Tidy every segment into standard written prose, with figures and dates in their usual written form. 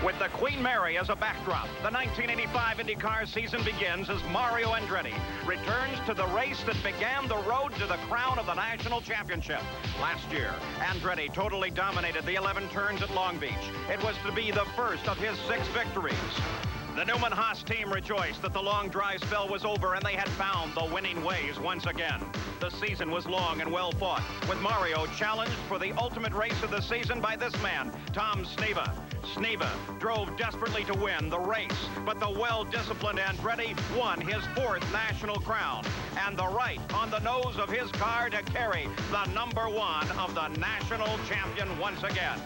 With the Queen Mary as a backdrop, the 1985 IndyCar season begins as Mario Andretti returns to the race that began the road to the crown of the national championship. Last year, Andretti totally dominated the 11 turns at Long Beach. It was to be the first of his 6 victories. The Newman-Haas team rejoiced that the long dry spell was over and they had found the winning ways once again. The season was long and well fought, with Mario challenged for the ultimate race of the season by this man, Tom Sneva. Sneva drove desperately to win the race, but the well-disciplined Andretti won his 4th national crown and the right on the nose of his car to carry the #1 of the national champion once again.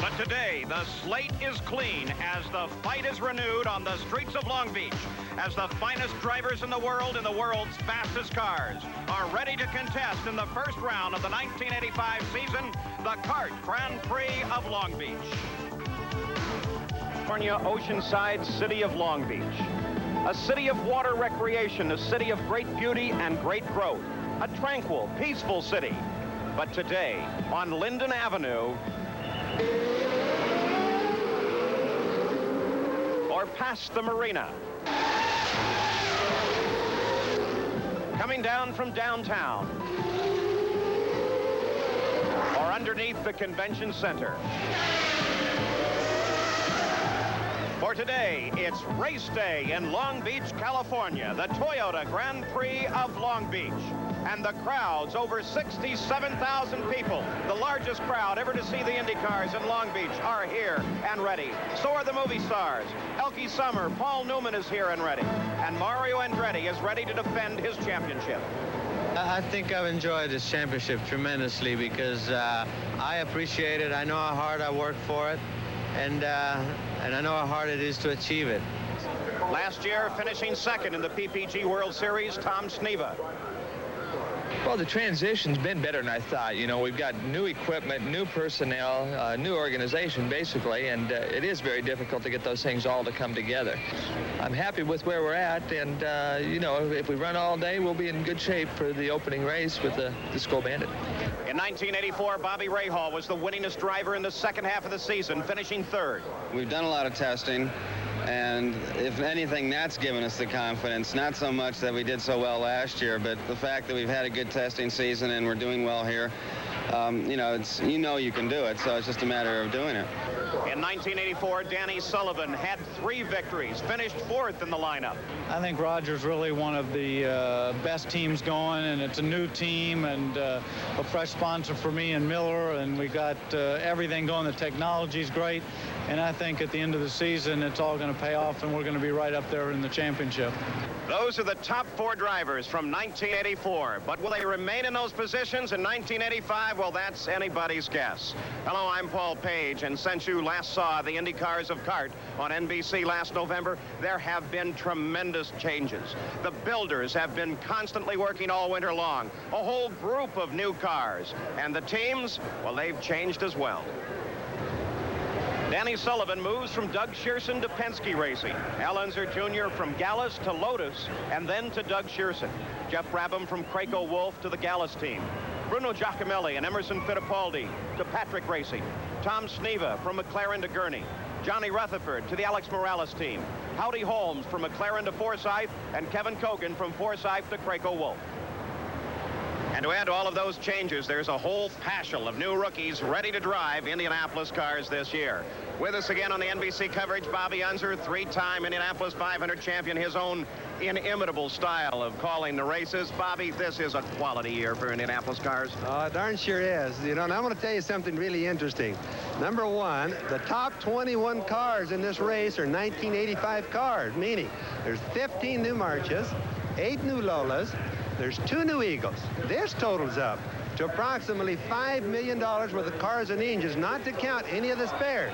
But today, the slate is clean as the fight is renewed on the streets of Long Beach, as the finest drivers in the world's fastest cars, are ready to contest in the first round of the 1985 season, the Kart Grand Prix of Long Beach. California Oceanside city of Long Beach. A city of water recreation, a city of great beauty and great growth. A tranquil, peaceful city. But today, on Linden Avenue, or past the marina, coming down from downtown, or underneath the convention center. For today, it's race day in Long Beach, California, the Toyota Grand Prix of Long Beach. And the crowds, over 67,000 people, the largest crowd ever to see the Indy cars in Long Beach, are here and ready. So are the movie stars. Elkie Summer, Paul Newman is here and ready. And Mario Andretti is ready to defend his championship. I think I've enjoyed this championship tremendously because I appreciate it. I know how hard I worked for it, and I know how hard it is to achieve it. Last year, finishing 2nd in the PPG World Series, Tom Sneva. Well, the transition's been better than I thought. You know, we've got new equipment, new personnel, new organization, basically, and it is very difficult to get those things all to come together. I'm happy with where we're at, and, you know, if we run all day, we'll be in good shape for the opening race with the Skull Bandit. In 1984, Bobby Rahal was the winningest driver in the second half of the season, finishing 3rd. We've done a lot of testing, and if anything, that's given us the confidence. Not so much that we did so well last year, but the fact that we've had a good testing season and we're doing well here. You know you can do it, so it's just a matter of doing it. In 1984, Danny Sullivan had 3 victories, finished 4th in the lineup. I think Roger's really one of the best teams going, and it's a new team and a fresh sponsor for me and Miller, and we got everything going. The technology's great, and I think at the end of the season, it's all going to pay off, and we're going to be right up there in the championship. Those are the top 4 drivers from 1984. But will they remain in those positions in 1985? Well, that's anybody's guess. Hello, I'm Paul Page, and since you last saw the Indy Cars of Kart on NBC last November, there have been tremendous changes. The builders have been constantly working all winter long. A whole group of new cars. And the teams, well, they've changed as well. Danny Sullivan moves from Doug Shearson to Penske Racing. Al Unser Jr. from Gallus to Lotus, and then to Doug Shearson. Jeff Brabham from Craco Wolf to the Gallus team. Bruno Giacomelli and Emerson Fittipaldi to Patrick Racing. Tom Sneva from McLaren to Gurney. Johnny Rutherford to the Alex Morales team. Howdy Holmes from McLaren to Forsyth, and Kevin Cogan from Forsyth to Craco Wolf. And to add to all of those changes, there's a whole paschal of new rookies ready to drive Indianapolis cars this year. With us again on the NBC coverage, Bobby Unser, 3-time Indianapolis 500 champion, his own inimitable style of calling the races. Bobby, this is a quality year for Indianapolis cars. Oh, darn sure is. You know, and I'm going to tell you something really interesting. Number 1, the top 21 cars in this race are 1985 cars, meaning there's 15 new Marches, 8 new Lolas, there's 2 new Eagles. This totals up to approximately $5 million worth of cars and engines, not to count any of the spares.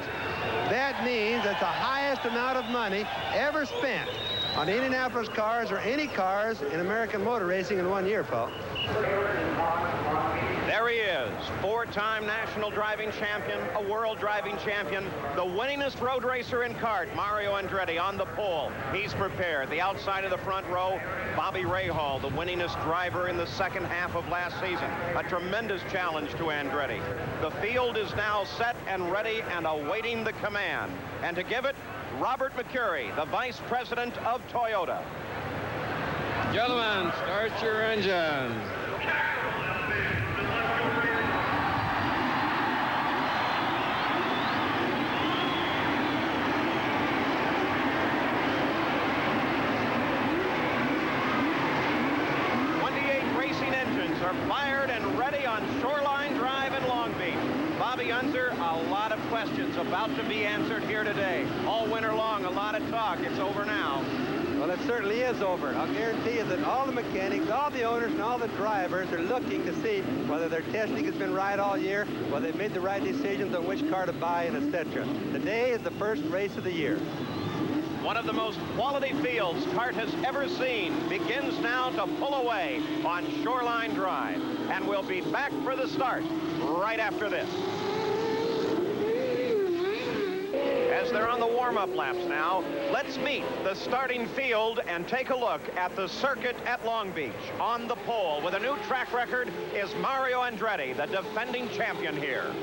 That means it's the highest amount of money ever spent on Indianapolis cars or any cars in American motor racing in 1 year, Paul. There There he is, four-time national driving champion, a world driving champion, the winningest road racer in kart, Mario Andretti, on the pole. He's prepared. The outside of the front row, Bobby Rahal, the winningest driver in the second half of last season. A tremendous challenge to Andretti. The field is now set and ready and awaiting the command. And to give it, Robert McCurry, the vice president of Toyota. Gentlemen, start your engine. Are fired and ready on Shoreline Drive in Long Beach. Bobby Unser, a lot of questions about to be answered here today. All winter long, a lot of talk. It's over now. Well, it certainly is over. I'll guarantee you that all the mechanics, all the owners, and all the drivers are looking to see whether their testing has been right all year, whether they've made the right decisions on which car to buy, and etc. Today is the first race of the year. One of the most quality fields kart has ever seen begins now to pull away on Shoreline Drive, and we'll be back for the start right after this. As they're on the warm-up laps now, let's meet the starting field and take a look at the circuit at Long Beach. On the pole with a new track record is Mario Andretti, the defending champion here.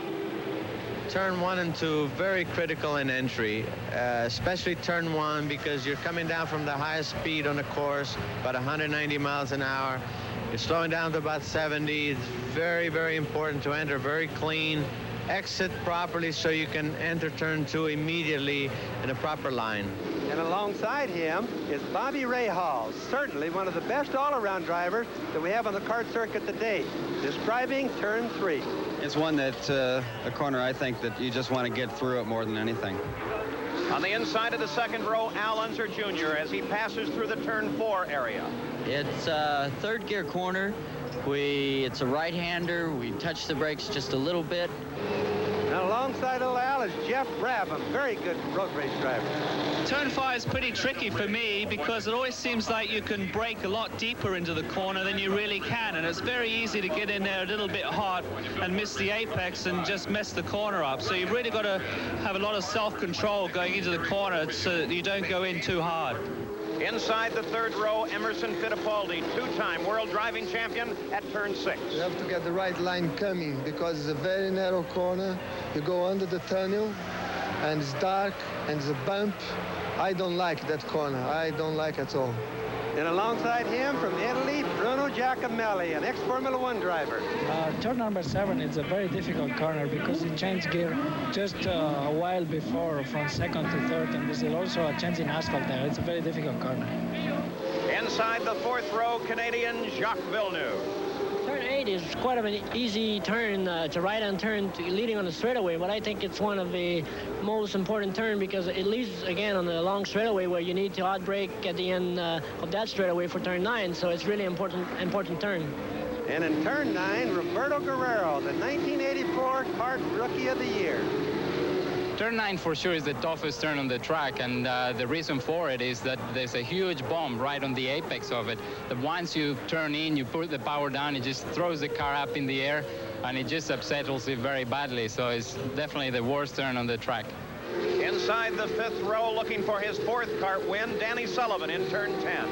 Turn 1 and 2, very critical in entry, especially turn 1, because you're coming down from the highest speed on the course, about 190 miles an hour. You're slowing down to about 70. It's very, very important to enter very clean, exit properly so you can enter turn 2 immediately in a proper line. And alongside him is Bobby Rahal, certainly one of the best all-around drivers that we have on the kart circuit today, describing turn 3. It's one that, a corner I think that you just want to get through it more than anything. On the inside of the second row, Al Unser Jr. as he passes through the turn 4 area. It's a third gear corner. It's a right-hander. We touch the brakes just a little bit. And alongside of Al is Jeff Brabham, very good road race driver. Turn 5 is pretty tricky for me because it always seems like you can brake a lot deeper into the corner than you really can, and it's very easy to get in there a little bit hard and miss the apex and just mess the corner up. So you've really got to have a lot of self-control going into the corner so that you don't go in too hard. Inside the third row, Emerson Fittipaldi, two-time world driving champion at turn 6. You have to get the right line coming because it's a very narrow corner. You go under the tunnel and it's dark and it's a bump. I don't like that corner. I don't like it at all. And alongside him from Italy, Bruno Giacomelli, an ex-Formula 1 driver. Turn number 7 is a very difficult corner because it changed gear just a while before from second to third, and there's also a change in asphalt there. It's a very difficult corner. Inside the fourth row, Canadian Jacques Villeneuve. Turn 8 is quite of an easy turn. It's a right-hand turn leading on the straightaway, but I think it's one of the most important turn because it leads again on the long straightaway where you need to hard brake at the end of that straightaway for turn 9. So it's really important turn. And in turn 9, Roberto Guerrero, the 1984 Kart Rookie of the Year. Turn 9 for sure is the toughest turn on the track, and the reason for it is that there's a huge bump right on the apex of it. That once you turn in, you put the power down, it just throws the car up in the air, and it just upsettles it very badly. So it's definitely the worst turn on the track. Inside the fifth row, looking for his fourth kart win, Danny Sullivan in turn 10.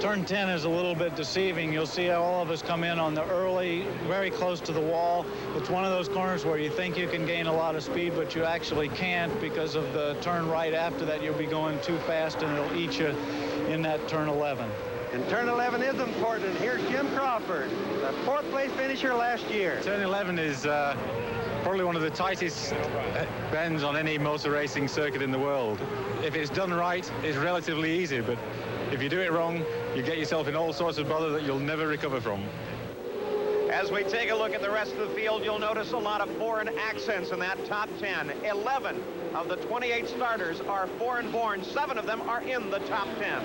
Turn 10 is a little bit deceiving. You'll see all of us come in on the early, very close to the wall. It's one of those corners where you think you can gain a lot of speed, but you actually can't because of the turn right after that. You'll be going too fast and it'll eat you in that turn 11. And turn 11 is important. And here's Jim Crawford, the fourth place finisher last year. Turn 11 is probably one of the tightest bends on any motor racing circuit in the world. If it's done right, it's relatively easy, but if you do it wrong, you get yourself in all sorts of bother that you'll never recover from. As we take a look at the rest of the field, you'll notice a lot of foreign accents in that top 10. 11 of the 28 starters are foreign-born. 7 of them are in the top 10.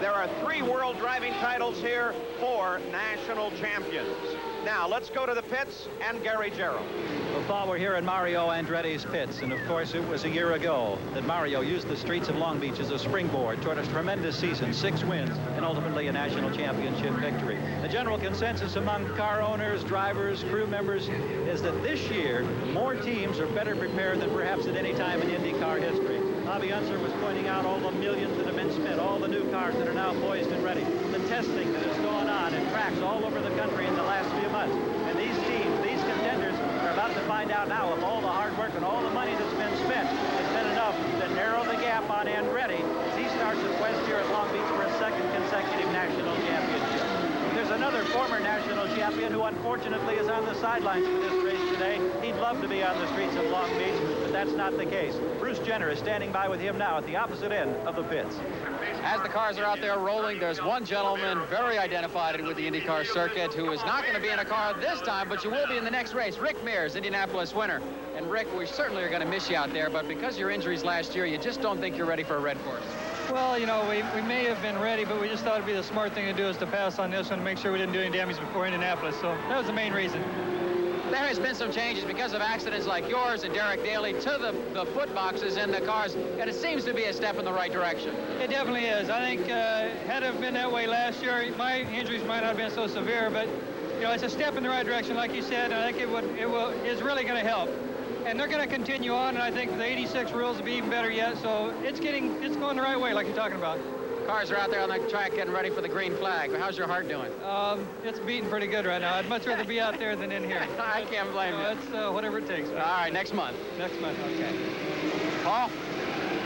There are 3 world driving titles here, 4 national champions. Now, let's go to the pits and Gary Jarrell. Well, Paul, we're here in Mario Andretti's pits, and of course it was a year ago that Mario used the streets of Long Beach as a springboard toward a tremendous season, 6 wins, and ultimately a national championship victory. The general consensus among car owners, drivers, crew members is that this year more teams are better prepared than perhaps at any time in IndyCar history. Bobby Unser was pointing out all the millions that have been spent, all the new cars that are now poised and ready, the testing that has gone on in tracks all over the country in the last few months. And these teams, these contenders, are about to find out now if all the hard work and all the money that's been spent has been enough to narrow the gap on Andretti as he starts his quest here at Long Beach for a second consecutive national championship. There's another former national champion who unfortunately is on the sidelines for this race today. He'd love to be on the streets of Long Beach, but that's not the case. Bruce Jenner is standing by with him now at the opposite end of the pits. As the cars are out there rolling, there's one gentleman very identified with the IndyCar circuit who is not going to be in a car this time, but you will be in the next race. Rick Mears, Indianapolis winner. And Rick, we certainly are going to miss you out there, but because of your injuries last year, you just don't think you're ready for a red course. Well, you know, we may have been ready, but we just thought it'd be the smart thing to do is to pass on this one and make sure we didn't do any damage before Indianapolis. So that was the main reason. There has been some changes because of accidents like yours and Derek Daly to the foot boxes in the cars, and it seems to be a step in the right direction. It definitely is. I think had it been that way last year, my injuries might not have been so severe, but you know, it's a step in the right direction, like you said, and I think it's really going to help. And they're going to continue on, and I think the 86 rules will be even better yet. So it's going the right way, like you're talking about. Cars are out there on the track getting ready for the green flag. How's your heart doing? It's beating pretty good right now. I'd much rather be out there than in here. I can't blame you. It's whatever it takes. All right, next month. Next month, okay. Paul?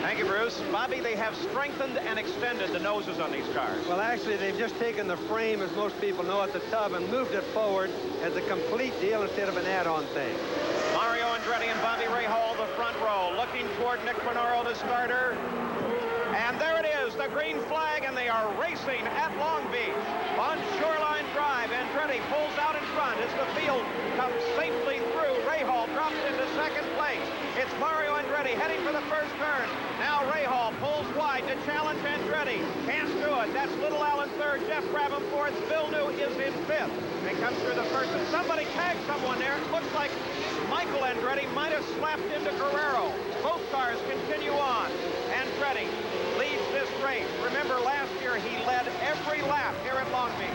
Thank you, Bruce. Bobby, they have strengthened and extended the noses on these cars. Well, actually, they've just taken the frame, as most people know, at the tub and moved it forward as a complete deal instead of an add-on thing. Mario Andretti and Bobby Rahal, the front row, looking toward Nick Finaro, the starter. And there it is, the green flag, and they are racing at Long Beach. On Shoreline Drive, Andretti pulls out in front as the field comes safely through. Rahal drops into second place. It's Mario Andretti heading for the first turn. Now Rahal pulls wide to challenge Andretti. Can't do it. That's Little Al in third, Jeff Brabham fourth. Villeneuve is in fifth. They come through the first, and somebody tagged someone there. It looks like Michael Andretti might have slapped into Guerrero. Both cars continue on. Andretti leads this race. Remember, last year he led every lap here at Long Beach.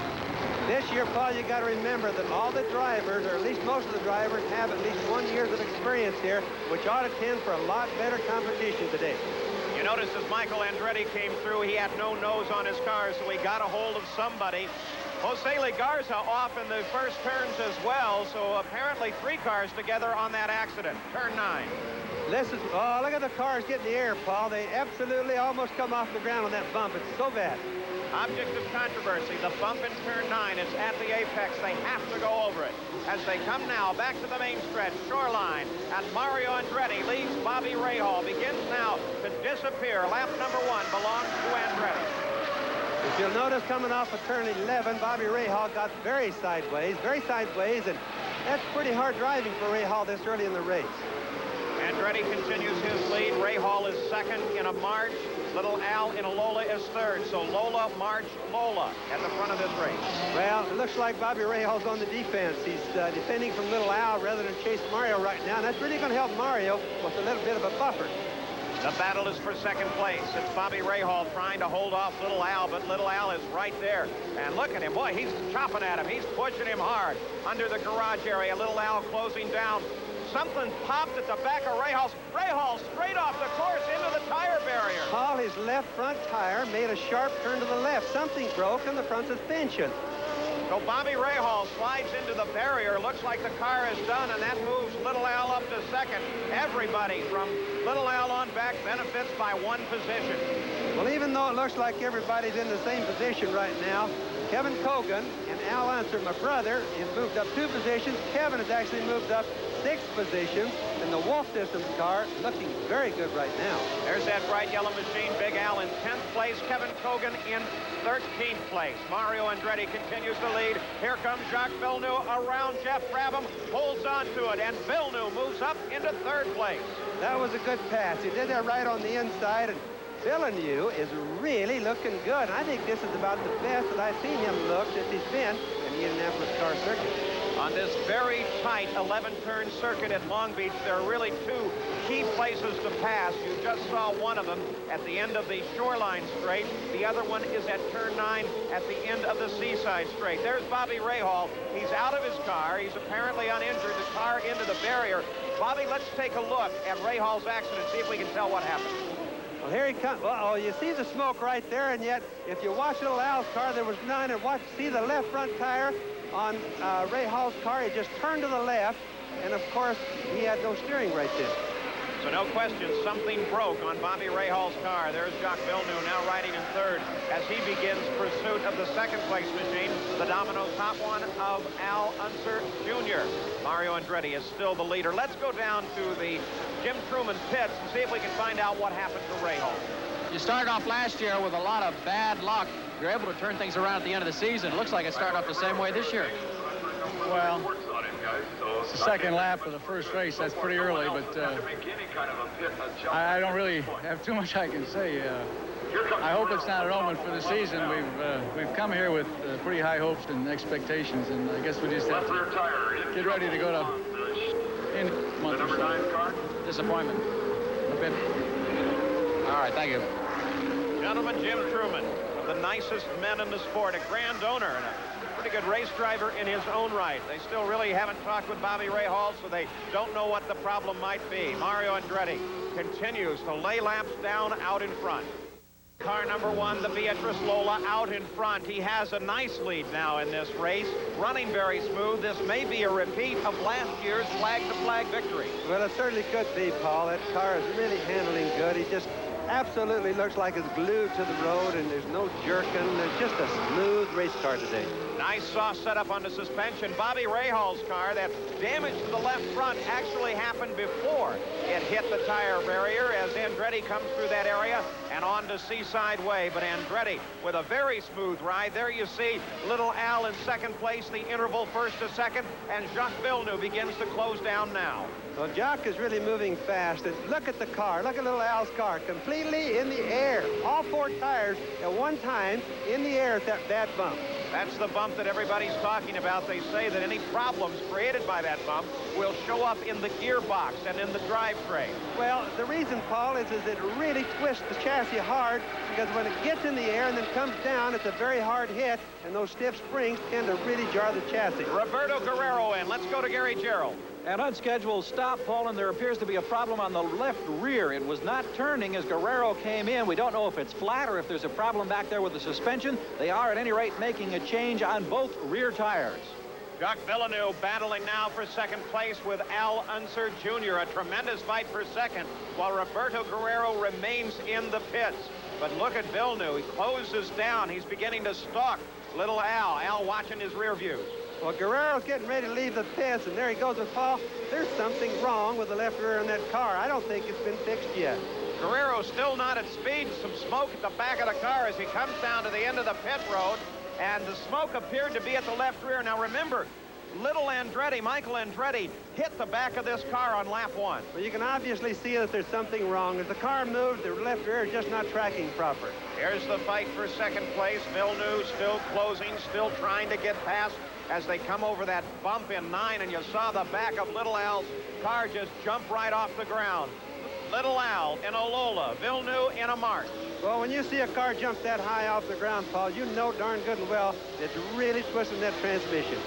This year, Paul, you got to remember that all the drivers, or at least most of the drivers, have at least 1 year of experience here, which ought to tend for a lot better competition today. You notice as Michael Andretti came through, he had no nose on his car, so he got a hold of somebody. Jose Legarza off in the first turns as well, so apparently 3 cars together on that accident. Turn 9. Oh, look at the cars get in the air, Paul. They absolutely almost come off the ground on that bump. It's so bad. Object of controversy, the bump in turn 9 is at the apex. They have to go over it. As they come now back to the main stretch, Shoreline, and Mario Andretti leads Bobby Rahal. Begins now to disappear. Lap number 1 belongs to Andretti. If you'll notice, coming off of turn 11, Bobby Rahal got very sideways, and that's pretty hard driving for Rahal this early in the race. Andretti continues his lead. Rahal is second in a March. Little Al in a Lola is third. So Lola, March, Lola at the front of this race. Well, it looks like Bobby Rahal's on the defense. He's defending from Little Al rather than chase Mario right now. And that's really going to help Mario with a little bit of a buffer. The battle is for second place. It's Bobby Rahal trying to hold off Little Al, but Little Al is right there. And look at him. Boy, he's chopping at him. He's pushing him hard under the garage area. Little Al closing down. Something popped at the back of Rahal's. Rahal straight off the course into the tire barrier. Paul, his left front tire made a sharp turn to the left. Something broke in the front suspension. So Bobby Rahal slides into the barrier. Looks like the car is done, and that moves Little Al up to second. Everybody from Little Al on back benefits by 1 position. Well, even though it looks like everybody's in the same position right now, Kevin Cogan and Al Unser, my brother, has moved up 2 positions. Kevin has actually moved up 6 positions, and the Wolf Systems car looking very good right now. There's that bright yellow machine. Big Al in 10th place. Kevin Cogan in 13th place. Mario Andretti continues to lead. Here comes Jacques Villeneuve around Jeff Brabham, holds on to it, and Villeneuve moves up into 3rd place. That was a good pass. He did that right on the inside, and Villeneuve is really looking good. And I think this is about the best that I've seen him look since he's been in the Indianapolis car circuit. On this very tight 11-turn circuit at Long Beach, there are really two key places to pass. You just saw one of them at the end of the Shoreline Straight. The other one is at turn 9 at the end of the Seaside Straight. There's Bobby Rahal. He's out of his car. He's apparently uninjured. The car into the barrier. Bobby, let's take a look at Rahal's accident, see if we can tell what happened. Well, here he comes. Uh-oh, you see the smoke right there, and yet, if you watch little Al's car, there was none. And see the left front tire on Rahal's car. It just turned to the left, and of course, he had no steering right then. So no question, something broke on Bobby Rahal's car. There's Jacques Villeneuve now riding in third as he begins pursuit of the second-place machine, the Domino top one of Al Unser Jr. Mario Andretti is still the leader. Let's go down to the Jim Truman pits and see if we can find out what happened to Rahal. You started off last year with a lot of bad luck. You're able to turn things around at the end of the season. It looks like it started off the same way this year. Well, it's the second lap of the first race. That's pretty early, but I don't really have too much I can say. I hope it's not an omen for the season. We've come here with pretty high hopes and expectations, and I guess we just have to get ready to go to in a month or so. Disappointment. A bit. All right, thank you. Gentlemen, Jim Truman, one of the nicest men in the sport, a grand owner and a pretty good race driver in his own right. They still really haven't talked with Bobby Rahal, so they don't know what the problem might be. Mario Andretti continues to lay laps down out in front. Car number 1, the Beatrice Lola, out in front. He has a nice lead now in this race, running very smooth. This may be a repeat of last year's flag-to-flag victory. Well, it certainly could be, Paul. That car is really handling good. He just absolutely looks like it's glued to the road, and there's no jerking. It's just a smooth race car today. Nice soft setup on the suspension. Bobby Rahal's car, that damage to the left front actually happened before it hit the tire barrier as Andretti comes through that area and on to Seaside Way. But Andretti with a very smooth ride. There you see little Al in second place, the interval first to second, and Jacques Villeneuve begins to close down now. Well, Jacques is really moving fast. And look at the car. Look at little Al's car. Completely in the air. All 4 tires at one time in the air at that bad bump. That's the bump that everybody's talking about. They say that any problems created by that bump will show up in the gearbox and in the drivetrain. Well, the reason, Paul, is it really twists the chassis hard, because when it gets in the air and then comes down, it's a very hard hit, and those stiff springs tend to really jar the chassis. Roberto Guerrero in. Let's go to Gary Gerald. An unscheduled stop, Paul, and there appears to be a problem on the left rear. It was not turning as Guerrero came in. We don't know if it's flat or if there's a problem back there with the suspension. They are, at any rate, making a change on both rear tires. Jacques Villeneuve battling now for second place with Al Unser Jr. A tremendous fight for second, while Roberto Guerrero remains in the pits. But look at Villeneuve. He closes down. He's beginning to stalk little Al. Al watching his rear views. Well, Guerrero's getting ready to leave the pits, and there he goes with Paul. There's something wrong with the left rear in that car. I don't think it's been fixed yet. Guerrero still not at speed. Some smoke at the back of the car as he comes down to the end of the pit road, and the smoke appeared to be at the left rear. Now remember, little Andretti, Michael Andretti, hit the back of this car on lap 1. Well, you can obviously see that there's something wrong. As the car moves, the left rear is just not tracking proper. Here's the fight for second place. Villeneuve still closing, still trying to get past as they come over that bump in 9, and you saw the back of little Al's car just jump right off the ground. Little Al in a Lola, Villeneuve in a March. Well, when you see a car jump that high off the ground, Paul, you know darn good and well it's really twisting that transmission.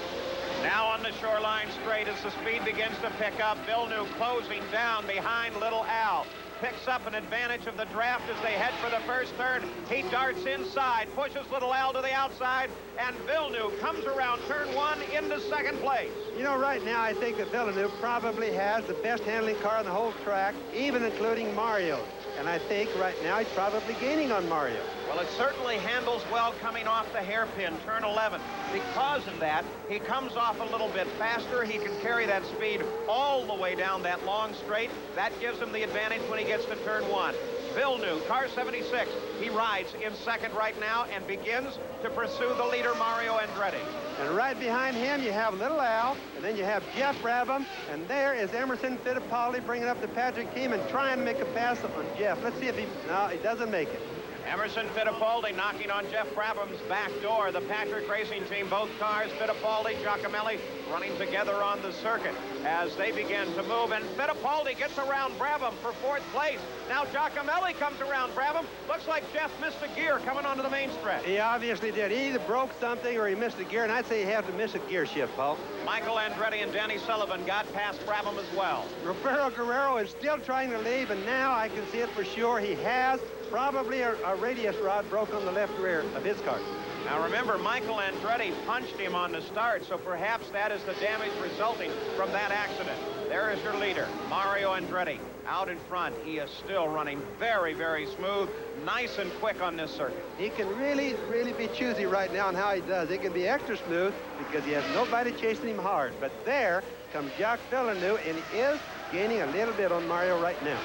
Now on the Shoreline Straight as the speed begins to pick up, Villeneuve closing down behind little Al. Picks up an advantage of the draft as they head for the first turn. He darts inside, pushes little Al to the outside, and Villeneuve comes around turn 1 into second place. You know, right now I think that Villeneuve probably has the best handling car on the whole track, even including Mario. And I think right now he's probably gaining on Mario. Well, it certainly handles well coming off the hairpin, turn 11. Because of that, he comes off a little bit faster. He can carry that speed all the way down that long straight. That gives him the advantage when he gets to turn 1. Villeneuve, car 76, he rides in second right now and begins to pursue the leader, Mario Andretti. And right behind him, you have little Al, and then you have Jeff Brabham, and there is Emerson Fittipaldi bringing up the Patrick team and trying to make a pass on Jeff. Let's see if no, he doesn't make it. Emerson Fittipaldi knocking on Jeff Brabham's back door. The Patrick Racing Team, both cars, Fittipaldi, Giacomelli, running together on the circuit as they begin to move, and Fittipaldi gets around Brabham for 4th place. Now Giacomelli comes around Brabham. Looks like Jeff missed a gear coming onto the main stretch. He obviously did. He either broke something or he missed a gear, and I'd say he had to miss a gear shift, Paul. Michael Andretti and Danny Sullivan got past Brabham as well. Roberto Guerrero is still trying to leave, and now I can see it for sure. He has probably a radius rod broke on the left rear of his car. Now remember, Michael Andretti punched him on the start, so perhaps that is the damage resulting from that accident. There is your leader, Mario Andretti, out in front. He is still running very, very smooth, nice and quick on this circuit. He can really, really be choosy right now on how he does. He can be extra smooth because he has nobody chasing him hard. But there comes Jacques Villeneuve, and he is gaining a little bit on Mario right now.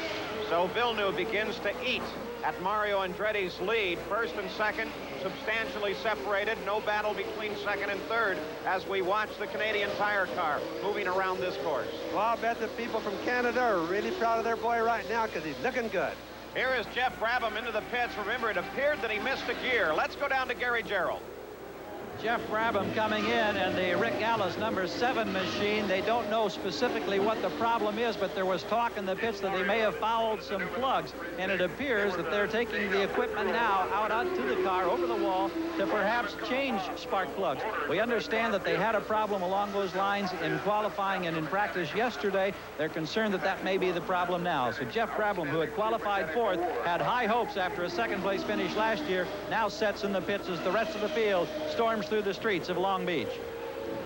So Villeneuve begins to eat at Mario Andretti's lead. First and second substantially separated. No battle between second and third as we watch the Canadian Tire car moving around this course. Well, I'll bet the people from Canada are really proud of their boy right now because he's looking good. Here is Jeff Brabham into the pits. Remember, it appeared that he missed a gear. Let's go down to Gary Gerald. Jeff Brabham coming in, and the Rick Gallis number 7 machine. They don't know specifically what the problem is, but there was talk in the pits that they may have fouled some plugs, and it appears that they're taking the equipment now out onto the car over the wall to perhaps change spark plugs. We understand that they had a problem along those lines in qualifying and in practice yesterday. They're concerned that that may be the problem now. So Jeff Brabham, who had qualified 4th, had high hopes after a 2nd place finish last year, now sets in the pits as the rest of the field storms through the streets of Long Beach.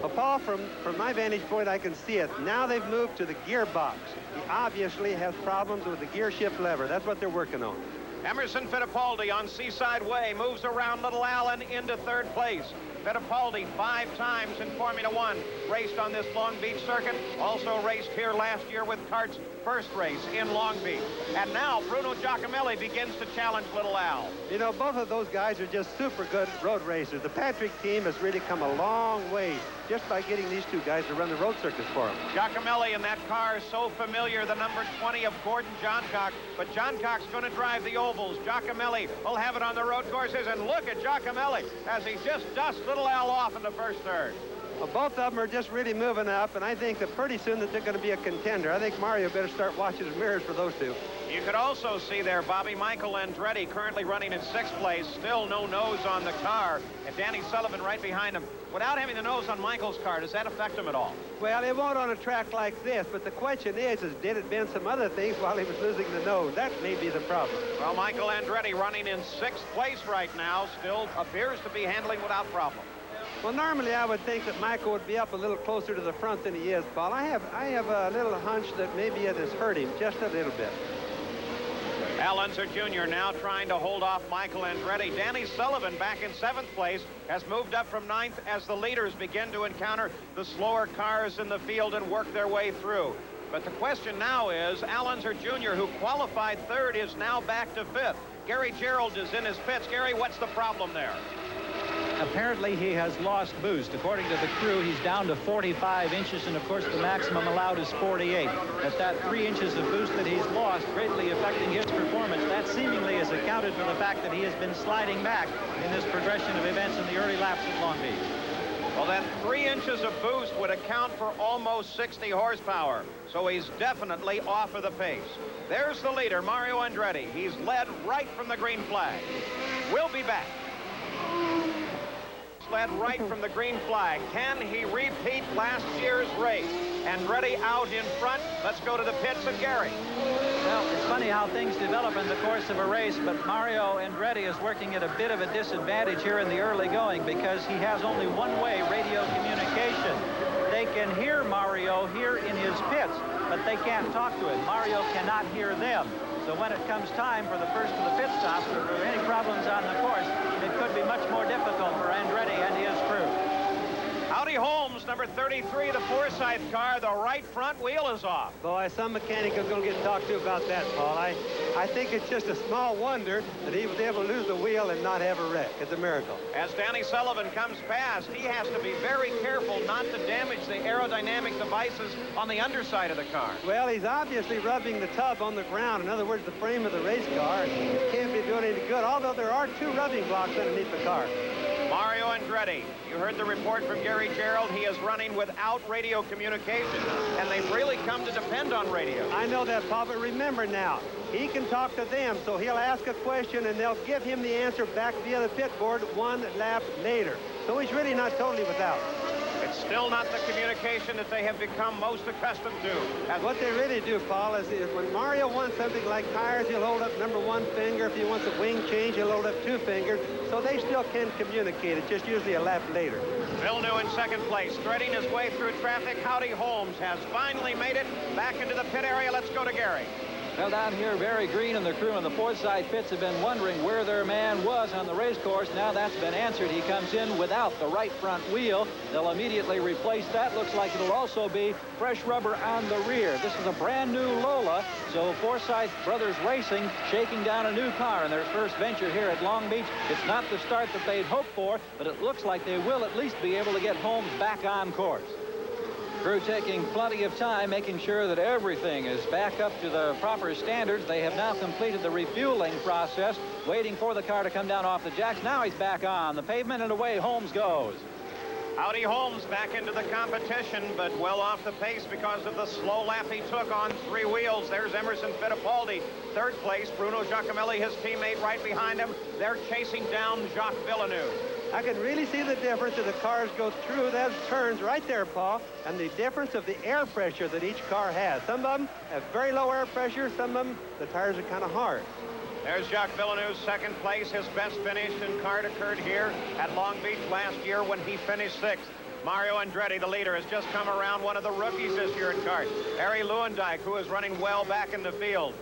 Well, Paul, from my vantage point, I can see it. Now they've moved to the gearbox. He obviously has problems with the gear shift lever. That's what they're working on. Emerson Fittipaldi on Seaside Way moves around Little Allen into 3rd place. Fittipaldi 5 times in Formula One, raced on this Long Beach circuit, also raced here last year with Cart's first race in Long Beach. And now Bruno Giacomelli begins to challenge Little Al. You know, both of those guys are just super good road racers. The Patrick team has really come a long way just by getting these 2 guys to run the road circuits for them. Giacomelli in that car is so familiar, the number 20 of Gordon Johncock. But Johncock's going to drive the ovals. Giacomelli will have it on the road courses. And look at Giacomelli as he just dusts Little Al off in the first third. Well, both of them are just really moving up, and I think that pretty soon that they're going to be a contender. I think Mario better start watching his mirrors for those 2. You could also see there Bobby Michael Andretti currently running in 6th place, still no nose on the car, and Danny Sullivan right behind him. Without having the nose on Michael's car, does that affect him at all? Well, it won't on a track like this, but the question is did it bend some other things while he was losing the nose? That may be the problem. Well, Michael Andretti running in 6th place right now, still appears to be handling without problem. Well, normally I would think that Michael would be up a little closer to the front than he is, Paul. I have a little hunch that maybe it has hurt him just a little bit. Al Unser Jr. now trying to hold off Michael Andretti. Danny Sullivan back in 7th place has moved up from 9th as the leaders begin to encounter the slower cars in the field and work their way through. But the question now is, Al Unser Jr., who qualified 3rd, is now back to 5th. Gary Gerald is in his pits. Gary, what's the problem there? Apparently he has lost boost. According to the crew, he's down to 45 inches, and of course the maximum allowed is 48. But that 3 inches of boost that he's lost, greatly affecting his performance, that seemingly is accounted for the fact that he has been sliding back in this progression of events in the early laps at Long Beach. Well, then 3 inches of boost would account for almost 60 horsepower. So he's definitely off of the pace. There's the leader, Mario Andretti. He's led right from the green flag. We'll be back. Led right from the green flag. Can he repeat last year's race? Andretti out in front. Let's go to the pits and Gary. Well, it's funny how things develop in the course of a race, but Mario Andretti is working at a bit of a disadvantage here in the early going because he has only one-way radio communication. They can hear Mario here in his pits, but they can't talk to him. Mario cannot hear them. So when it comes time for the first of the pit stops, if there are any problems on the course, it could be much more difficult for Andretti and his crew. Howdy Holmes, number 33, the Forsyth car, the right front wheel is off. Boy, some mechanic is going to get talked to about that, Paul. I think it's just a small wonder that he was able to lose the wheel and not have a wreck. It's a miracle. As Danny Sullivan comes past, he has to be very careful not to damage the aerodynamic devices on the underside of the car. Well, he's obviously rubbing the tub on the ground. In other words, the frame of the race car. He can't be doing any good, although there are 2 rubbing blocks underneath the car. Mario Andretti, you heard the report from Gary Gerald. He is running without radio communication, and they've really come to depend on radio. I know that, Paul, but remember now, he can talk to them, so he'll ask a question, and they'll give him the answer back via the pit board 1 lap later. So he's really not totally without. It's still not the communication that they have become most accustomed to. What they really do, Paul, is when Mario wants something like tires, he'll hold up number 1 finger. If he wants a wing change, he'll hold up 2 fingers. So they still can communicate. It's just usually a lap later. Villeneuve in second place, threading his way through traffic. Howdy Holmes has finally made it back into the pit area. Let's go to Gary. Well, down here, Barry Green and the crew in the Forsyth pits have been wondering where their man was on the race course. Now that's been answered. He comes in without the right front wheel. They'll immediately replace that. Looks like it'll also be fresh rubber on the rear. This is a brand new Lola, so Forsyth Brothers Racing shaking down a new car in their first venture here at Long Beach. It's not the start that they'd hoped for, but it looks like they will at least be able to get Holmes back on course. Crew taking plenty of time, making sure that everything is back up to the proper standards. They have now completed the refueling process, waiting for the car to come down off the jacks. Now he's back on the pavement, and away Holmes goes. Howdy Holmes back into the competition, but well off the pace because of the slow lap he took on 3 wheels. There's Emerson Fittipaldi, third place. Bruno Giacomelli, his teammate, right behind him. They're chasing down Jacques Villeneuve. I can really see the difference as the cars go through those turns right there, Paul, and the difference of the air pressure that each car has. Some of them have very low air pressure. Some of them, the tires are kind of hard. There's Jacques Villeneuve's second place. His best finish in kart occurred here at Long Beach last year when he finished 6th. Mario Andretti, the leader, has just come around one of the rookies this year in kart. Harry Lewandijk, who is running well back in the field.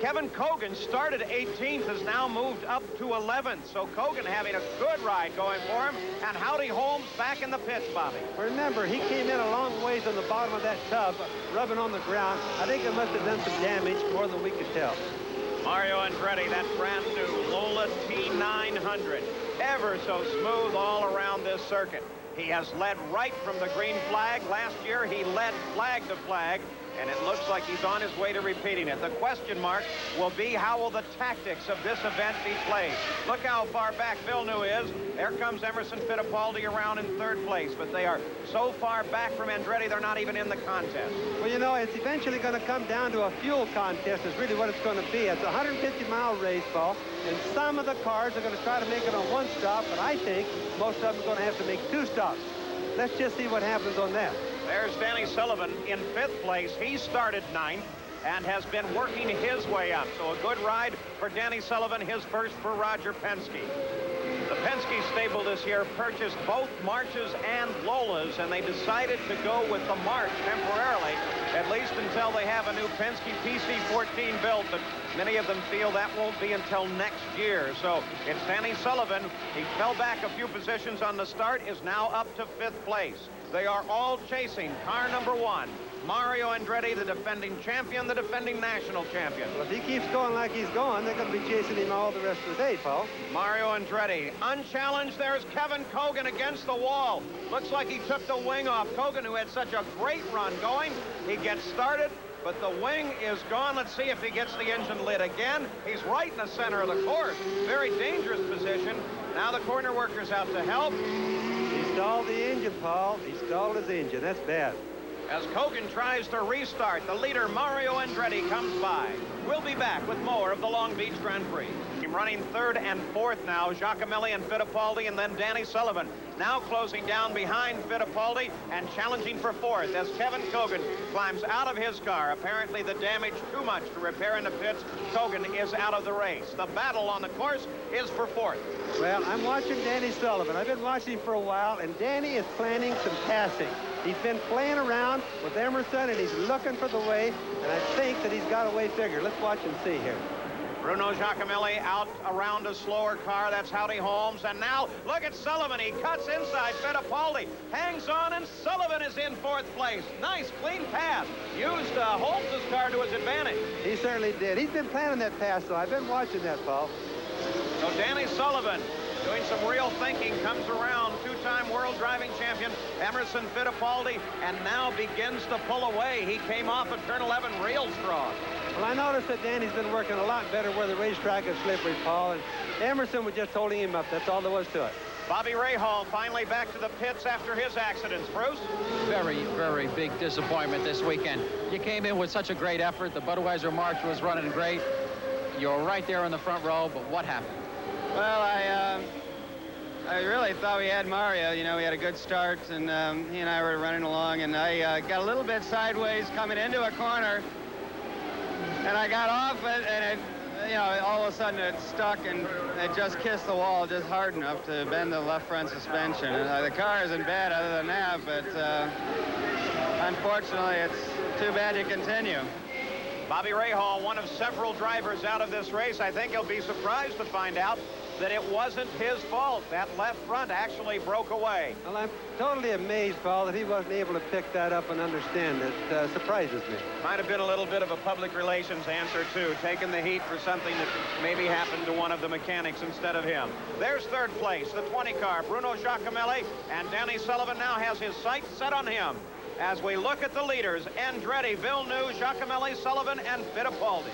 Kevin Kogan started 18th, has now moved up to 11th. So Kogan having a good ride going for him. And Howdy Holmes back in the pits, Bobby. Remember, he came in a long ways on the bottom of that tub, rubbing on the ground. I think it must have done some damage, more than we could tell. Mario Andretti, that brand new Lola T900. Ever so smooth all around this circuit. He has led right from the green flag. Last year, he led flag to flag. And it looks like he's on his way to repeating it. The question mark will be, how will the tactics of this event be played? Look how far back Villeneuve is. There comes Emerson Fittipaldi around in third place, but they are so far back from Andretti, they're not even in the contest. Well, you know, it's eventually going to come down to a fuel contest is really what it's going to be. It's a 150-mile race, Paul, and some of the cars are going to try to make it on 1 stop, but I think most of them are going to have to make 2 stops. Let's just see what happens on that. There's Danny Sullivan in 5th place. He started 9th and has been working his way up. So a good ride for Danny Sullivan, his first for Roger Penske. The Penske stable this year purchased both Marches and Lolas, and they decided to go with the March temporarily, at least until they have a new Penske PC-14 built, but many of them feel that won't be until next year. So it's Danny Sullivan. He fell back a few positions on the start, is now up to 5th place. They are all chasing car number 1. Mario Andretti, the defending champion, the defending national champion. Well, if he keeps going like he's going, they're going to be chasing him all the rest of the day, Paul. Mario Andretti, unchallenged. There's Kevin Kogan against the wall. Looks like he took the wing off. Kogan, who had such a great run going, he gets started, but the wing is gone. Let's see if he gets the engine lit again. He's right in the center of the course. Very dangerous position. Now the corner worker's out to help. He stalled the engine, Paul. He stalled his engine. That's bad. As Kogan tries to restart, the leader, Mario Andretti, comes by. We'll be back with more of the Long Beach Grand Prix. Running 3rd and 4th now, Giacomelli and Fittipaldi, and then Danny Sullivan. Now closing down behind Fittipaldi and challenging for 4th as Kevin Kogan climbs out of his car. Apparently the damage too much to repair in the pits. Kogan is out of the race. The battle on the course is for 4th. Well, I'm watching Danny Sullivan. I've been watching him for a while, and Danny is planning some passing. He's been playing around with Emerson, and he's looking for the way, and I think that he's got a way figured. Let's watch and see here. Bruno Giacomelli out around a slower car. That's Howdy Holmes. And now look at Sullivan. He cuts inside Fittipaldi. Hangs on, and Sullivan is in 4th place. Nice, clean pass. Used Holmes' car to his advantage. He certainly did. He's been planning that pass, though. I've been watching that, Paul. So Danny Sullivan, doing some real thinking, comes around two-time world driving champion Emerson Fittipaldi, and now begins to pull away. He came off at turn 11 real strong. Well, I noticed that Danny's been working a lot better where the racetrack is slippery, Paul, and Emerson was just holding him up. That's all there was to it. Bobby Rahal finally back to the pits after his accidents. Bruce? Very, very big disappointment this weekend. You came in with such a great effort. The Budweiser March was running great. You're right there in the front row, but what happened? Well, I really thought we had Mario. You know, we had a good start, and he and I were running along, and I got a little bit sideways coming into a corner, and I got off it, and it, you know, all of a sudden it stuck, and it just kissed the wall just hard enough to bend the left front suspension. And the car isn't bad other than that, but unfortunately, it's too bad to continue. Bobby Rahal, one of several drivers out of this race. I think he'll be surprised to find out that it wasn't his fault. That left front actually broke away. Well, I'm totally amazed, Paul, that he wasn't able to pick that up and understand it. Surprises me. Might have been a little bit of a public relations answer, too, taking the heat for something that maybe happened to one of the mechanics instead of him. There's third place, the 20 car, Bruno Giacomelli, and Danny Sullivan now has his sights set on him. As we look at the leaders, Andretti, Villeneuve, Giacomelli, Sullivan, and Fittipaldi.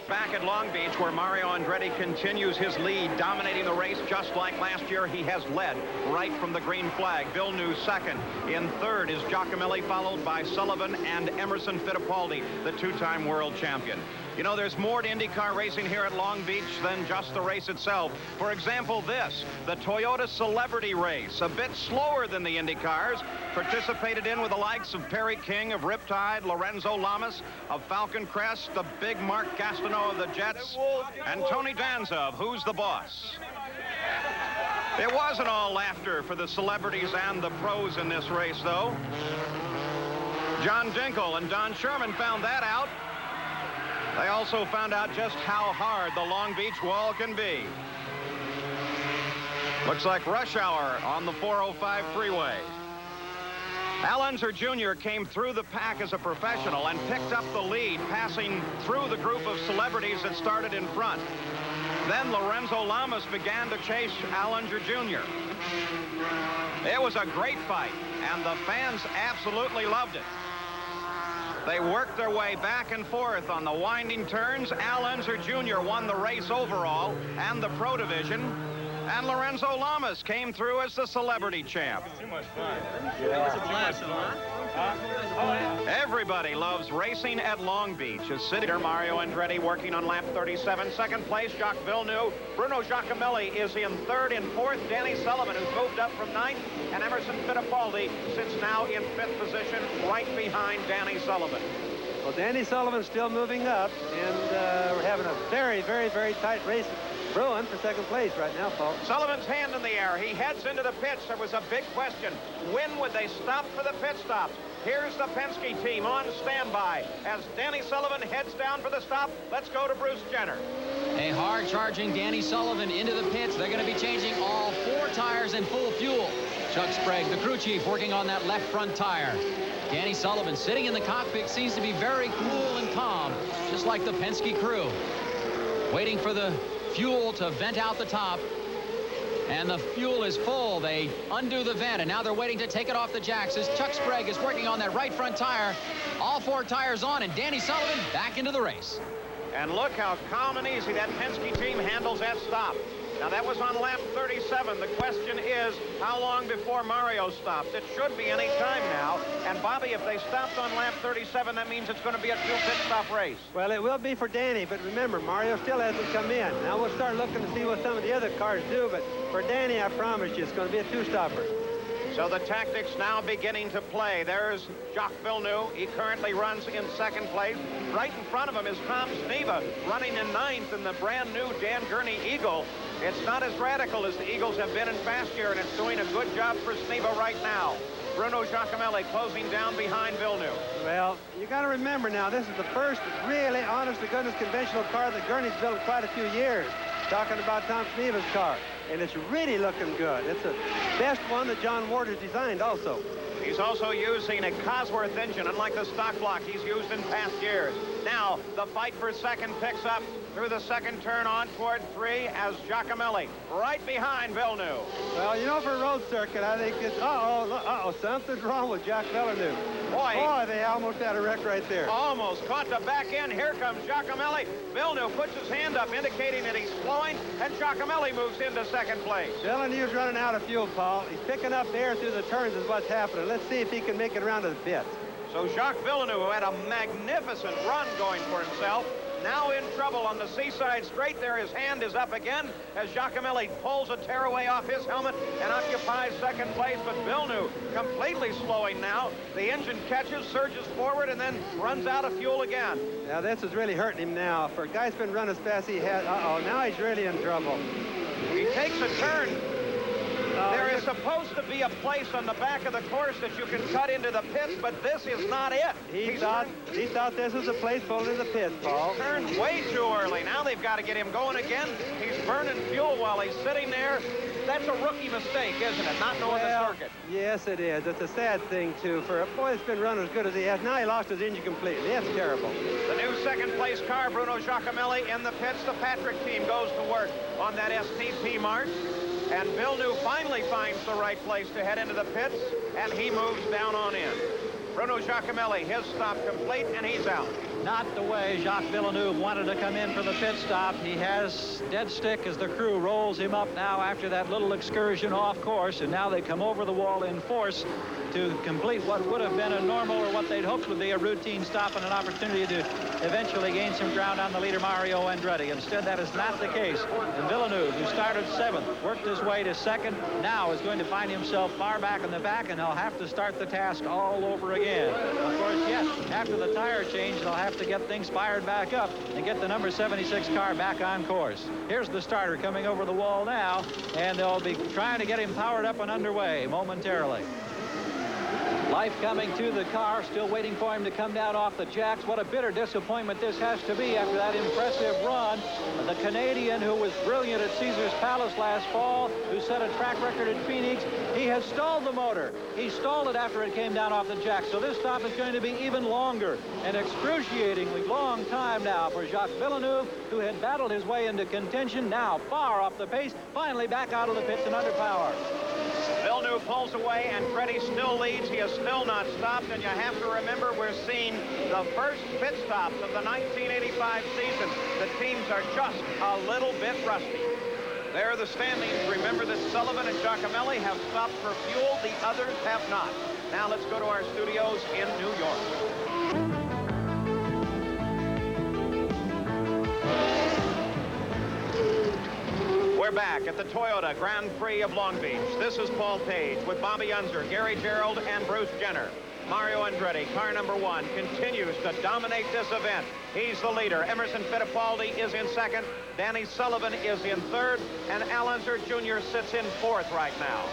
Back at Long Beach, where Mario Andretti continues his lead, dominating the race just like last year. He has led right from the green flag. Villeneuve second. In third is Giacomelli, followed by Sullivan and Emerson Fittipaldi, the two-time world champion. You know, there's more to IndyCar racing here at Long Beach than just the race itself. For example, this, the Toyota Celebrity Race, a bit slower than the IndyCars, participated in with the likes of Perry King of Riptide, Lorenzo Lamas of Falcon Crest, the big Mark Gastineau of the Jets, and Tony Danza of Who's the Boss. It wasn't all laughter for the celebrities and the pros in this race, though. John Dinkle and Don Sherman found that out. They also found out just how hard the Long Beach wall can be. Looks like rush hour on the 405 freeway. Al Unser Jr. came through the pack as a professional and picked up the lead, passing through the group of celebrities that started in front. Then Lorenzo Lamas began to chase Al Unser Jr. It was a great fight, and the fans absolutely loved it. They worked their way back and forth on the winding turns. Al Unser Jr. won the race overall and the Pro Division. And Lorenzo Lamas came through as the celebrity champ. Too much fun. Everybody loves racing at Long Beach. As City Mario Andretti working on lap 37. Second place, Jacques Villeneuve. Bruno Giacomelli is in third. In fourth, Danny Sullivan, who's moved up from ninth. And Emerson Fittipaldi sits now in fifth position, right behind Danny Sullivan. Well, Danny Sullivan's still moving up, and we're having a very, very, very tight race brewing for second place right now, Paul. Sullivan's hand in the air. He heads into the pits. There was a big question. When would they stop for the pit stops? Here's the Penske team on standby. As Danny Sullivan heads down for the stop, let's go to Bruce Jenner. A hard-charging Danny Sullivan into the pits. They're going to be changing all 4 tires and full fuel. Chuck Sprague, the crew chief, working on that left front tire. Danny Sullivan sitting in the cockpit seems to be very cool and calm, just like the Penske crew. Waiting for the fuel to vent out the top. And the fuel is full. They undo the vent, and now they're waiting to take it off the jacks as Chuck Sprague is working on that right front tire. All 4 tires on, and Danny Sullivan back into the race. And look how calm and easy that Penske team handles that stop. Now, that was on lap 37. The question is, how long before Mario stops? It should be any time now. And, Bobby, if they stopped on lap 37, that means it's going to be a 2-pit stop race. Well, it will be for Danny, but remember, Mario still hasn't come in. Now we'll start looking to see what some of the other cars do, but for Danny, I promise you, it's going to be a 2-stopper. So the tactics now beginning to play. There's Jacques Villeneuve. He currently runs in second place. Right in front of him is Tom Sneva, running in ninth in the brand-new Dan Gurney Eagle. It's not as radical as the Eagles have been in past year, and it's doing a good job for Sneva right now. Bruno Giacomelli closing down behind Villeneuve. Well, you got to remember now, this is the first really honest-to-goodness conventional car that Gurney's built in quite a few years. Talking about Tom Sneva's car. And it's really looking good. It's the best one that John Ward has designed also. He's also using a Cosworth engine, unlike the stock block he's used in past years. Now, the fight for second picks up. through the second turn on toward 3 as Giacomelli right behind Villeneuve. Well, you know, for a road circuit, I think it's, something's wrong with Jacques Villeneuve. Boy, they almost had a wreck right there. Almost caught the back end. Here comes Giacomelli. Villeneuve puts his hand up, indicating that he's slowing, and Giacomelli moves into second place. Villeneuve's running out of fuel, Paul. He's picking up air through the turns is what's happening. Let's see if he can make it around to the pits. So Jacques Villeneuve, who had a magnificent run going for himself, now in trouble on the Seaside Straight. There his hand is up again as Giacomelli pulls a tearaway off his helmet and occupies second place. But Villeneuve completely slowing now. The engine catches, surges forward, and then runs out of fuel again. Now this is really hurting him now. For a guy's been running as fast as he has, now he's really in trouble. He takes a turn. There is supposed to be a place on the back of the course that you can cut into the pits, but this is not it. He thought this was a place full of the pits, Paul. He turned way too early. Now they've got to get him going again. He's burning fuel while he's sitting there. That's a rookie mistake, isn't it? Not knowing the circuit. Yes, it is. It's a sad thing, too. For a boy that's been running as good as he has, now he lost his engine completely. That's terrible. The new second-place car, Bruno Giacomelli, in the pits. The Patrick team goes to work on that STP march. And Villeneuve finally finds the right place to head into the pits, and he moves down on in. Bruno Giacomelli, his stop complete, and he's out. Not the way Jacques Villeneuve wanted to come in for the pit stop. He has dead stick as the crew rolls him up now after that little excursion off course, and now they come over the wall in force to complete what would have been a normal, or what they'd hoped would be a routine stop and an opportunity to eventually gain some ground on the leader, Mario Andretti. Instead, that is not the case. And Villeneuve, who started 7th, worked his way to 2nd, now is going to find himself far back in the back, and he'll have to start the task all over again. Of course, yes, after the tire change, they'll have to get things fired back up and get the number 76 car back on course. Here's the starter coming over the wall now, and they'll be trying to get him powered up and underway momentarily. Life coming to the car, still waiting for him to come down off the jacks. What a bitter disappointment this has to be after that impressive run. The Canadian who was brilliant at Caesars Palace last fall, who set a track record at Phoenix, he has stalled the motor. He stalled it after it came down off the jack. So this stop is going to be even longer, an excruciatingly long time now for Jacques Villeneuve, who had battled his way into contention, now far off the pace, finally back out of the pits and under power. Villeneuve pulls away, and Freddie still leads. He has still not stopped, and you have to remember we're seeing the first pit stops of the 1985 season. The teams are just a little bit rusty. There are the standings. Remember that Sullivan and Giacomelli have stopped for fuel. The others have not. Now let's go to our studios in New York. We're back at the Toyota Grand Prix of Long Beach. This is Paul Page with Bobby Unser, Gary Gerald, and Bruce Jenner. Mario Andretti, car number 1, continues to dominate this event. He's the leader. Emerson Fittipaldi is in 2nd. Danny Sullivan is in 3rd. And Al Unser Jr. sits in 4th right now.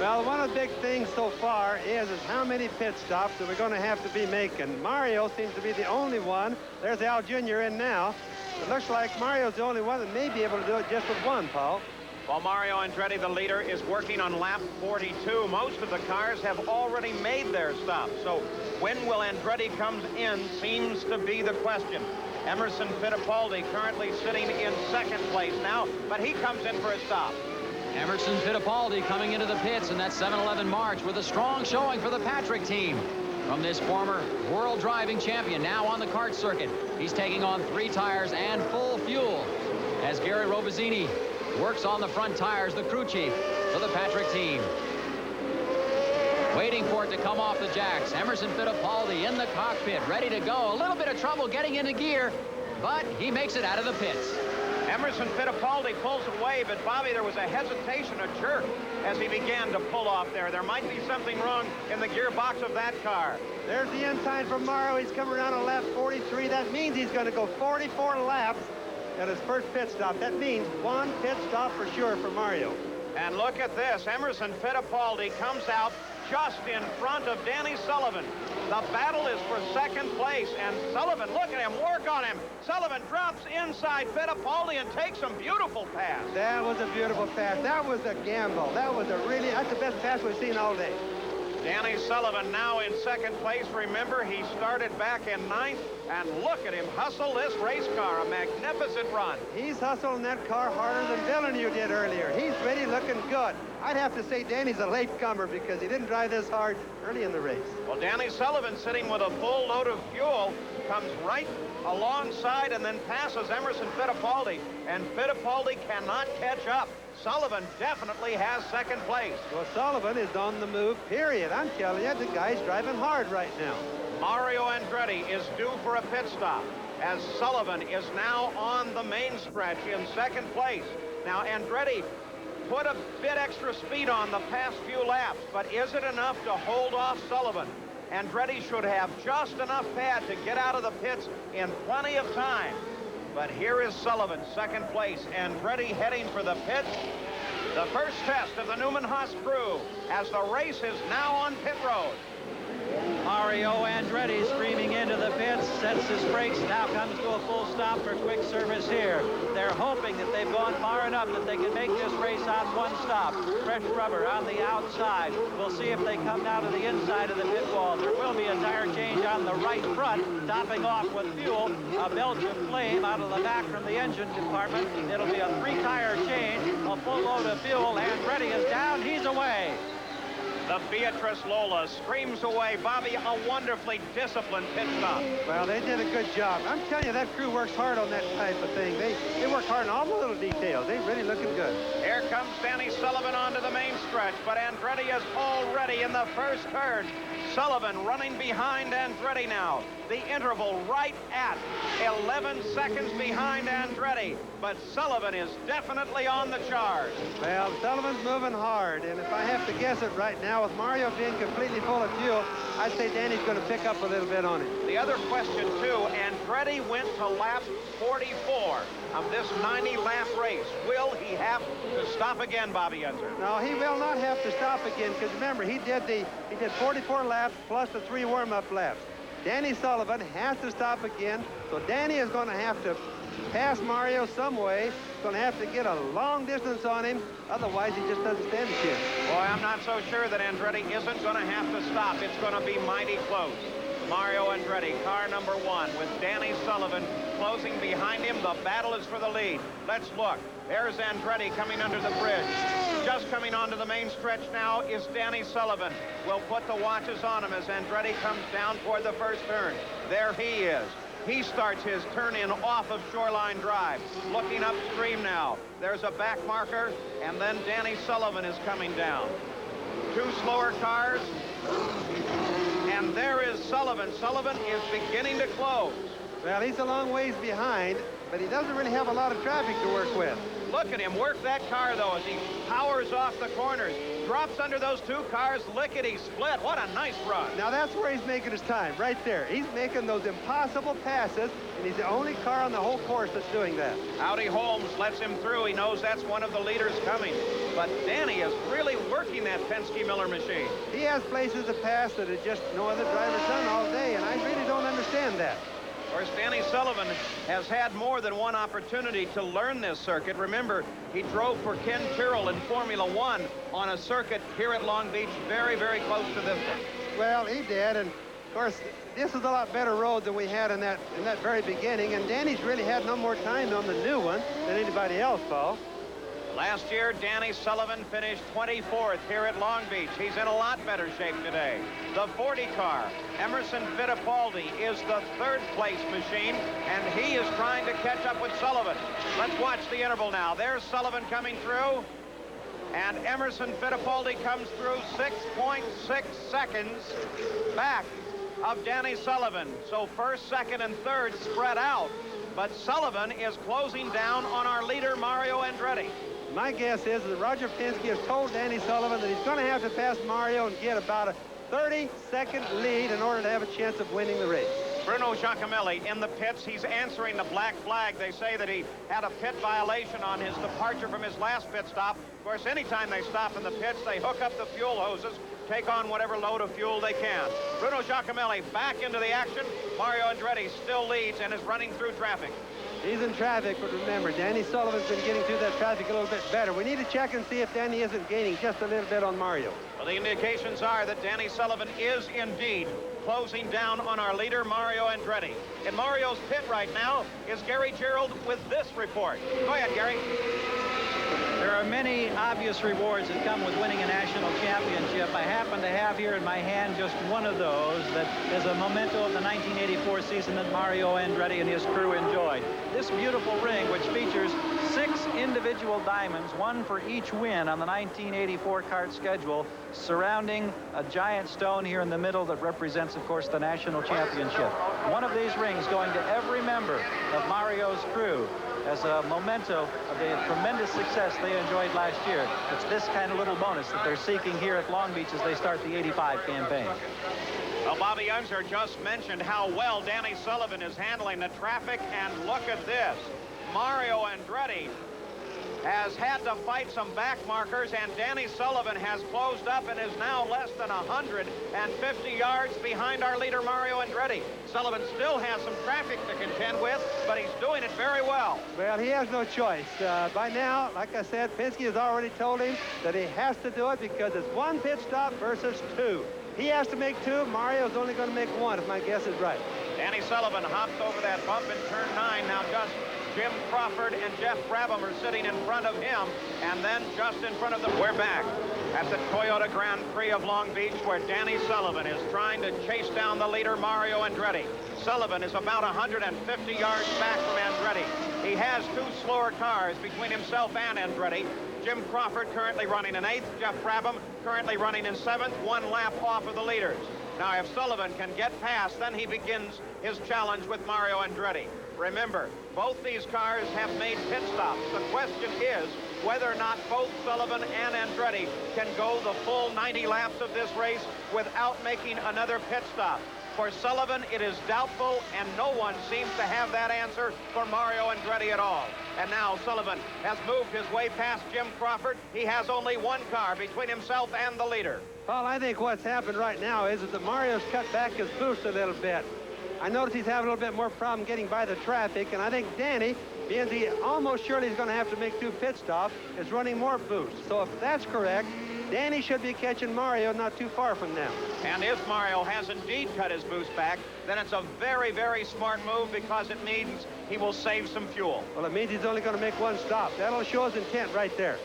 Well, one of the big things so far is how many pit stops that we're going to have to be making. Mario seems to be the only one. There's Al Jr. in now. It looks like Mario's the only one that may be able to do it just with one, Paul. While Mario Andretti, the leader, is working on lap 42, most of the cars have already made their stop. So when will Andretti comes in seems to be the question. Emerson Fittipaldi currently sitting in 2nd place now, but he comes in for a stop. Emerson Fittipaldi coming into the pits in that 7-11 March with a strong showing for the Patrick team. From this former world driving champion, now on the kart circuit. He's taking on 3 tires and full fuel as Gary Robazzini works on the front tires, the crew chief for the Patrick team. Waiting for it to come off the jacks. Emerson Fittipaldi in the cockpit, ready to go. A little bit of trouble getting into gear, but he makes it out of the pits. Emerson Fittipaldi pulls away, but Bobby, there was a hesitation, a jerk, as he began to pull off there. There might be something wrong in the gearbox of that car. There's the end time for Mario. He's coming around on lap 43. That means he's going to go 44 laps at his first pit stop. That means 1 pit stop for sure for Mario. And look at this. Emerson Fittipaldi comes out just in front of Danny Sullivan. The battle is for 2nd place, and Sullivan, look at him, work on him. Sullivan drops inside Fittipaldi and takes some beautiful pass. That was a beautiful pass. That was a gamble. That's the best pass we've seen all day. Danny Sullivan now in 2nd place. Remember, he started back in 9th. And look at him hustle this race car. A magnificent run. He's hustling that car harder than Villeneuve did earlier. He's really looking good. I'd have to say Danny's a latecomer because he didn't drive this hard early in the race. Well, Danny Sullivan, sitting with a full load of fuel, comes right alongside and then passes Emerson Fittipaldi. And Fittipaldi cannot catch up. Sullivan definitely has second place. Well, Sullivan is on the move, period. I'm telling you, the guy's driving hard right now. Mario Andretti is due for a pit stop, as Sullivan is now on the main stretch in second place. Now, Andretti put a bit extra speed on the past few laps, but is it enough to hold off Sullivan? Andretti should have just enough pad to get out of the pits in plenty of time. But here is Sullivan, second place. Andretti heading for the pits. The first test of the Newman Haas crew as the race is now on pit road. Mario Andretti streaming into the pits, sets his brakes, now comes to a full stop for quick service here. They're hoping that they've gone far enough that they can make this race on one stop. Fresh rubber on the outside. We'll see if they come down to the inside of the pit wall. There will be a tire change on the right front, topping off with fuel. A Belgian flame out of the back from the engine compartment. It'll be a 3-tire change, a full load of fuel. Andretti is down, he's away. The Beatrice Lola screams away. Bobby, a wonderfully disciplined pit stop. Well, they did a good job. I'm telling you, that crew works hard on that type of thing. They work hard on all the little details. They're really looking good. Here comes Danny Sullivan onto the main stretch, but Andretti is already in the first turn. Sullivan running behind Andretti now. The interval right at 11 seconds behind Andretti, but Sullivan is definitely on the charge. Well, Sullivan's moving hard, and if I have to guess it right now, with Mario being completely full of fuel, I'd say Danny's going to pick up a little bit on him. The other question, too, Andretti went to lap 44 of this 90-lap race. Will he have to stop again, Bobby Unser? No, he will not have to stop again, because remember, he did 44 laps plus the 3 warm-up laps. Danny Sullivan has to stop again, so Danny is going to have to pass Mario some way. He's going to have to get a long distance on him, otherwise he just doesn't stand a chance. Boy, I'm not so sure that Andretti isn't going to have to stop. It's going to be mighty close. Mario Andretti, car number 1, with Danny Sullivan closing behind him. The battle is for the lead. Let's look. There's Andretti coming under the bridge. Just coming onto the main stretch now is Danny Sullivan. We'll put the watches on him as Andretti comes down toward the first turn. There he is. He starts his turn-in off of Shoreline Drive. Looking upstream now. There's a back marker, and then Danny Sullivan is coming down. 2 slower cars. And there is Sullivan. Sullivan is beginning to close. Well, he's a long ways behind, but he doesn't really have a lot of traffic to work with. Look at him work that car, though, as he powers off the corners. Drops under those 2 cars, lickety-split. What a nice run. Now, that's where he's making his time, right there. He's making those impossible passes, and he's the only car on the whole course that's doing that. Howdy Holmes lets him through. He knows that's one of the leaders coming. But Danny is really working that Penske Miller machine. He has places to pass that are just no other driver's done all day, and I really don't understand that. Of course, Danny Sullivan has had more than one opportunity to learn this circuit. Remember, he drove for Ken Tyrrell in Formula One on a circuit here at Long Beach, very, very close to this one. Well, he did, and of course, this is a lot better road than we had in that very beginning, and Danny's really had no more time on the new one than anybody else, Paul. Last year, Danny Sullivan finished 24th here at Long Beach. He's in a lot better shape today. The 40 car, Emerson Fittipaldi, is the 3rd place machine, and he is trying to catch up with Sullivan. Let's watch the interval now. There's Sullivan coming through, and Emerson Fittipaldi comes through 6.6 seconds back of Danny Sullivan. So 1st, 2nd, and 3rd spread out, but Sullivan is closing down on our leader, Mario Andretti. My guess is that Roger Penske has told Danny Sullivan that he's going to have to pass Mario and get about a 30-second lead in order to have a chance of winning the race. Bruno Giacomelli in the pits. He's answering the black flag. They say that he had a pit violation on his departure from his last pit stop. Of course, anytime they stop in the pits, they hook up the fuel hoses, take on whatever load of fuel they can. Bruno Giacomelli back into the action. Mario Andretti still leads and is running through traffic. He's in traffic, but remember, Danny Sullivan's been getting through that traffic a little bit better. We need to check and see if Danny isn't gaining just a little bit on Mario. Well, the indications are that Danny Sullivan is indeed closing down on our leader, Mario Andretti. In Mario's pit right now is Gary Gerald with this report. Go ahead, Gary. There are many obvious rewards that come with winning a national championship. I happen to have here in my hand just one of those that is a memento of the 1984 season that Mario Andretti and his crew enjoyed. This beautiful ring, which features 6 individual diamonds, one for each win on the 1984 kart schedule, surrounding a giant stone here in the middle that represents, of course, the national championship. One of these rings going to every member of Mario's crew as a memento of the tremendous success they enjoyed last year. It's this kind of little bonus that they're seeking here at Long Beach as they start the '85 campaign. Well, Bobby Youngser just mentioned how well Danny Sullivan is handling the traffic, and look at this. Mario Andretti has had to fight some back markers, and Danny Sullivan has closed up and is now less than 150 yards behind our leader, Mario Andretti. Sullivan still has some traffic to contend with, but he's doing it very well. Well, he has no choice. By now, like I said, Penske has already told him that he has to do it because it's 1 pit stop versus 2. He has to make 2. Mario's only going to make 1, if my guess is right. Danny Sullivan hopped over that bump in turn 9. Now just Jim Crawford and Jeff Brabham are sitting in front of him, and then just in front of them. We're back at the Toyota Grand Prix of Long Beach, where Danny Sullivan is trying to chase down the leader, Mario Andretti. Sullivan is about 150 yards back from Andretti. He has 2 slower cars between himself and Andretti. Jim Crawford currently running in 8th. Jeff Brabham currently running in 7th, 1 lap off of the leaders. Now, if Sullivan can get past, then he begins his challenge with Mario Andretti. Remember, both these cars have made pit stops. The question is whether or not both Sullivan and Andretti can go the full 90 laps of this race without making another pit stop. For Sullivan, it is doubtful, and no one seems to have that answer for Mario Andretti at all. And now Sullivan has moved his way past Jim Crawford. He has only 1 car between himself and the leader. Well, I think what's happened right now is that Mario's cut back his boost a little bit. I notice he's having a little bit more problem getting by the traffic, and I think Danny, being he almost surely is going to have to make 2 pit stops, is running more boost. So if that's correct, Danny should be catching Mario not too far from them. And if Mario has indeed cut his boost back, then it's a very, very smart move, because it means he will save some fuel. Well, it means he's only going to make 1 stop. That'll show his intent right there.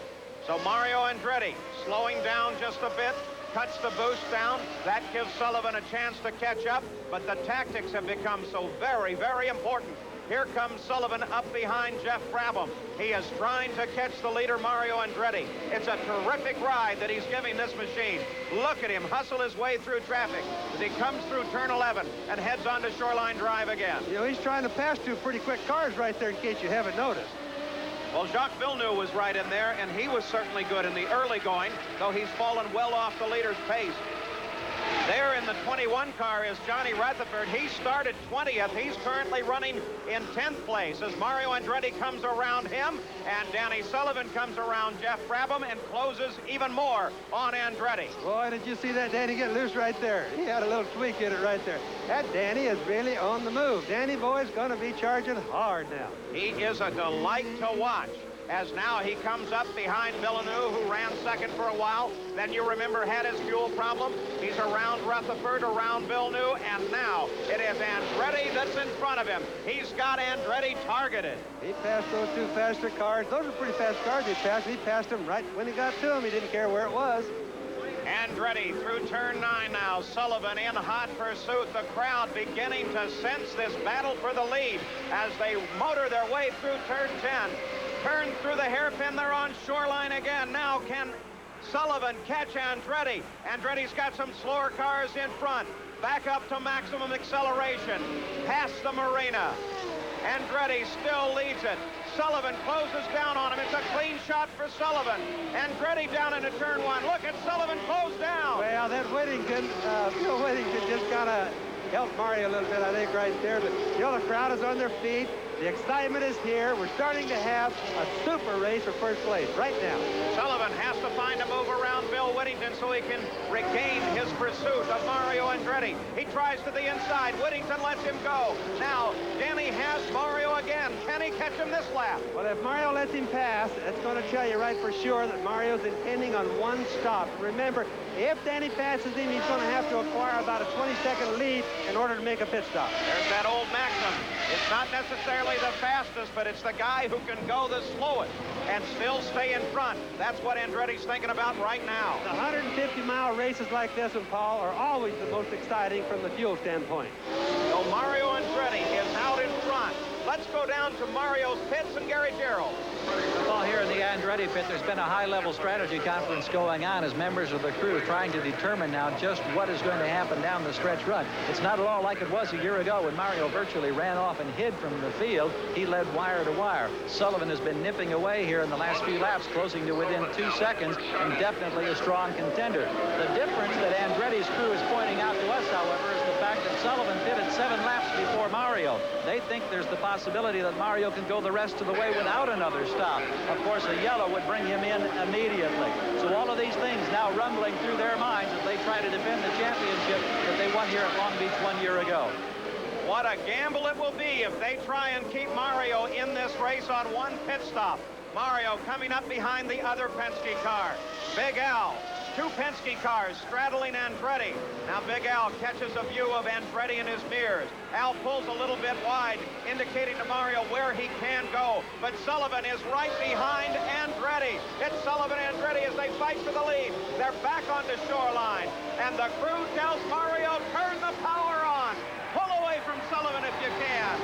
So Mario Andretti slowing down just a bit, cuts the boost down. That gives Sullivan a chance to catch up, but the tactics have become so very, very important. Here comes Sullivan up behind Jeff Brabham. He is trying to catch the leader, Mario Andretti. It's a terrific ride that he's giving this machine. Look at him hustle his way through traffic as he comes through turn 11 and heads on to Shoreline Drive again. You know, he's trying to pass 2 pretty quick cars right there, in case you haven't noticed. Well, Jacques Villeneuve was right in there, and he was certainly good in the early going, though he's fallen well off the leader's pace. There in the 21 car is Johnny Rutherford. He started 20th. He's currently running in 10th place as Mario Andretti comes around him, and Danny Sullivan comes around Jeff Brabham and closes even more on Andretti. Boy, did you see that Danny get loose right there? He had a little tweak in it right there. That Danny is really on the move. Danny boy's going to be charging hard now. He is a delight to watch, as now he comes up behind Villeneuve, who ran second for a while. Then you remember had his fuel problem. He's around Rutherford, around Villeneuve, and now it is Andretti that's in front of him. He's got Andretti targeted. He passed those 2 faster cars. Those are pretty fast cars he passed. He passed them right when he got to them. He didn't care where it was. Andretti through turn 9 now. Sullivan in hot pursuit. The crowd beginning to sense this battle for the lead as they motor their way through turn 10. Turn through the hairpin. They're on Shoreline again. Now can Sullivan catch Andretti? Andretti's got some slower cars in front. Back up to maximum acceleration. Past the marina. Andretti still leads it. Sullivan closes down on him. It's a clean shot for Sullivan. Andretti down into turn 1. Look at Sullivan close down. Well, that Whittington, Phil Whittington just kind of helped Mario a little bit, I think, right there. But, you know, the crowd is on their feet. The excitement is here. We're starting to have a super race for first place right now. Sullivan has to find a move around Bill Whittington so he can regain his pursuit of Mario Andretti. He tries to the inside. Whittington lets him go. Now, Danny has Mario again. Can he catch him this lap? Well, if Mario lets him pass, that's going to tell you right for sure that Mario's intending on one stop. Remember, if Danny passes him, he's going to have to acquire about a 20-second lead in order to make a pit stop. There's that old maxim. It's not necessarily the fastest, but it's the guy who can go the slowest and still stay in front. That's what Andretti's thinking about right now. The 150-mile races like this one, Paul, are always the most exciting from the fuel standpoint. So Mario Andretti is out in front. Let's go down to Mario's pits and Gary Gerald. Well, here in the Andretti pit, there's been a high-level strategy conference going on as members of the crew trying to determine now just what is going to happen down the stretch run. It's not at all like it was a year ago when Mario virtually ran off and hid from the field. He led wire to wire. Sullivan has been nipping away here in the last few laps, closing to within 2 seconds, and definitely a strong contender. The difference that Andretti's crew is pointing out to us, however, is the fact that Sullivan pitted 7 laps before Mario. They think there's the possibility that Mario can go the rest of the way without another stop. Of course, a yellow would bring him in immediately. So all of these things now rumbling through their minds as they try to defend the championship that they won here at Long Beach 1 year ago. What a gamble it will be if they try and keep Mario in this race on one pit stop. Mario coming up behind the other Penske car. Big Al. 2 Penske cars straddling Andretti. Now Big Al catches a view of Andretti in his mirrors. Al pulls a little bit wide, indicating to Mario where he can go. But Sullivan is right behind Andretti. It's Sullivan and Andretti as they fight for the lead. They're back on the shoreline. And the crew tells Mario, turn the power on. Pull away from Sullivan if you can.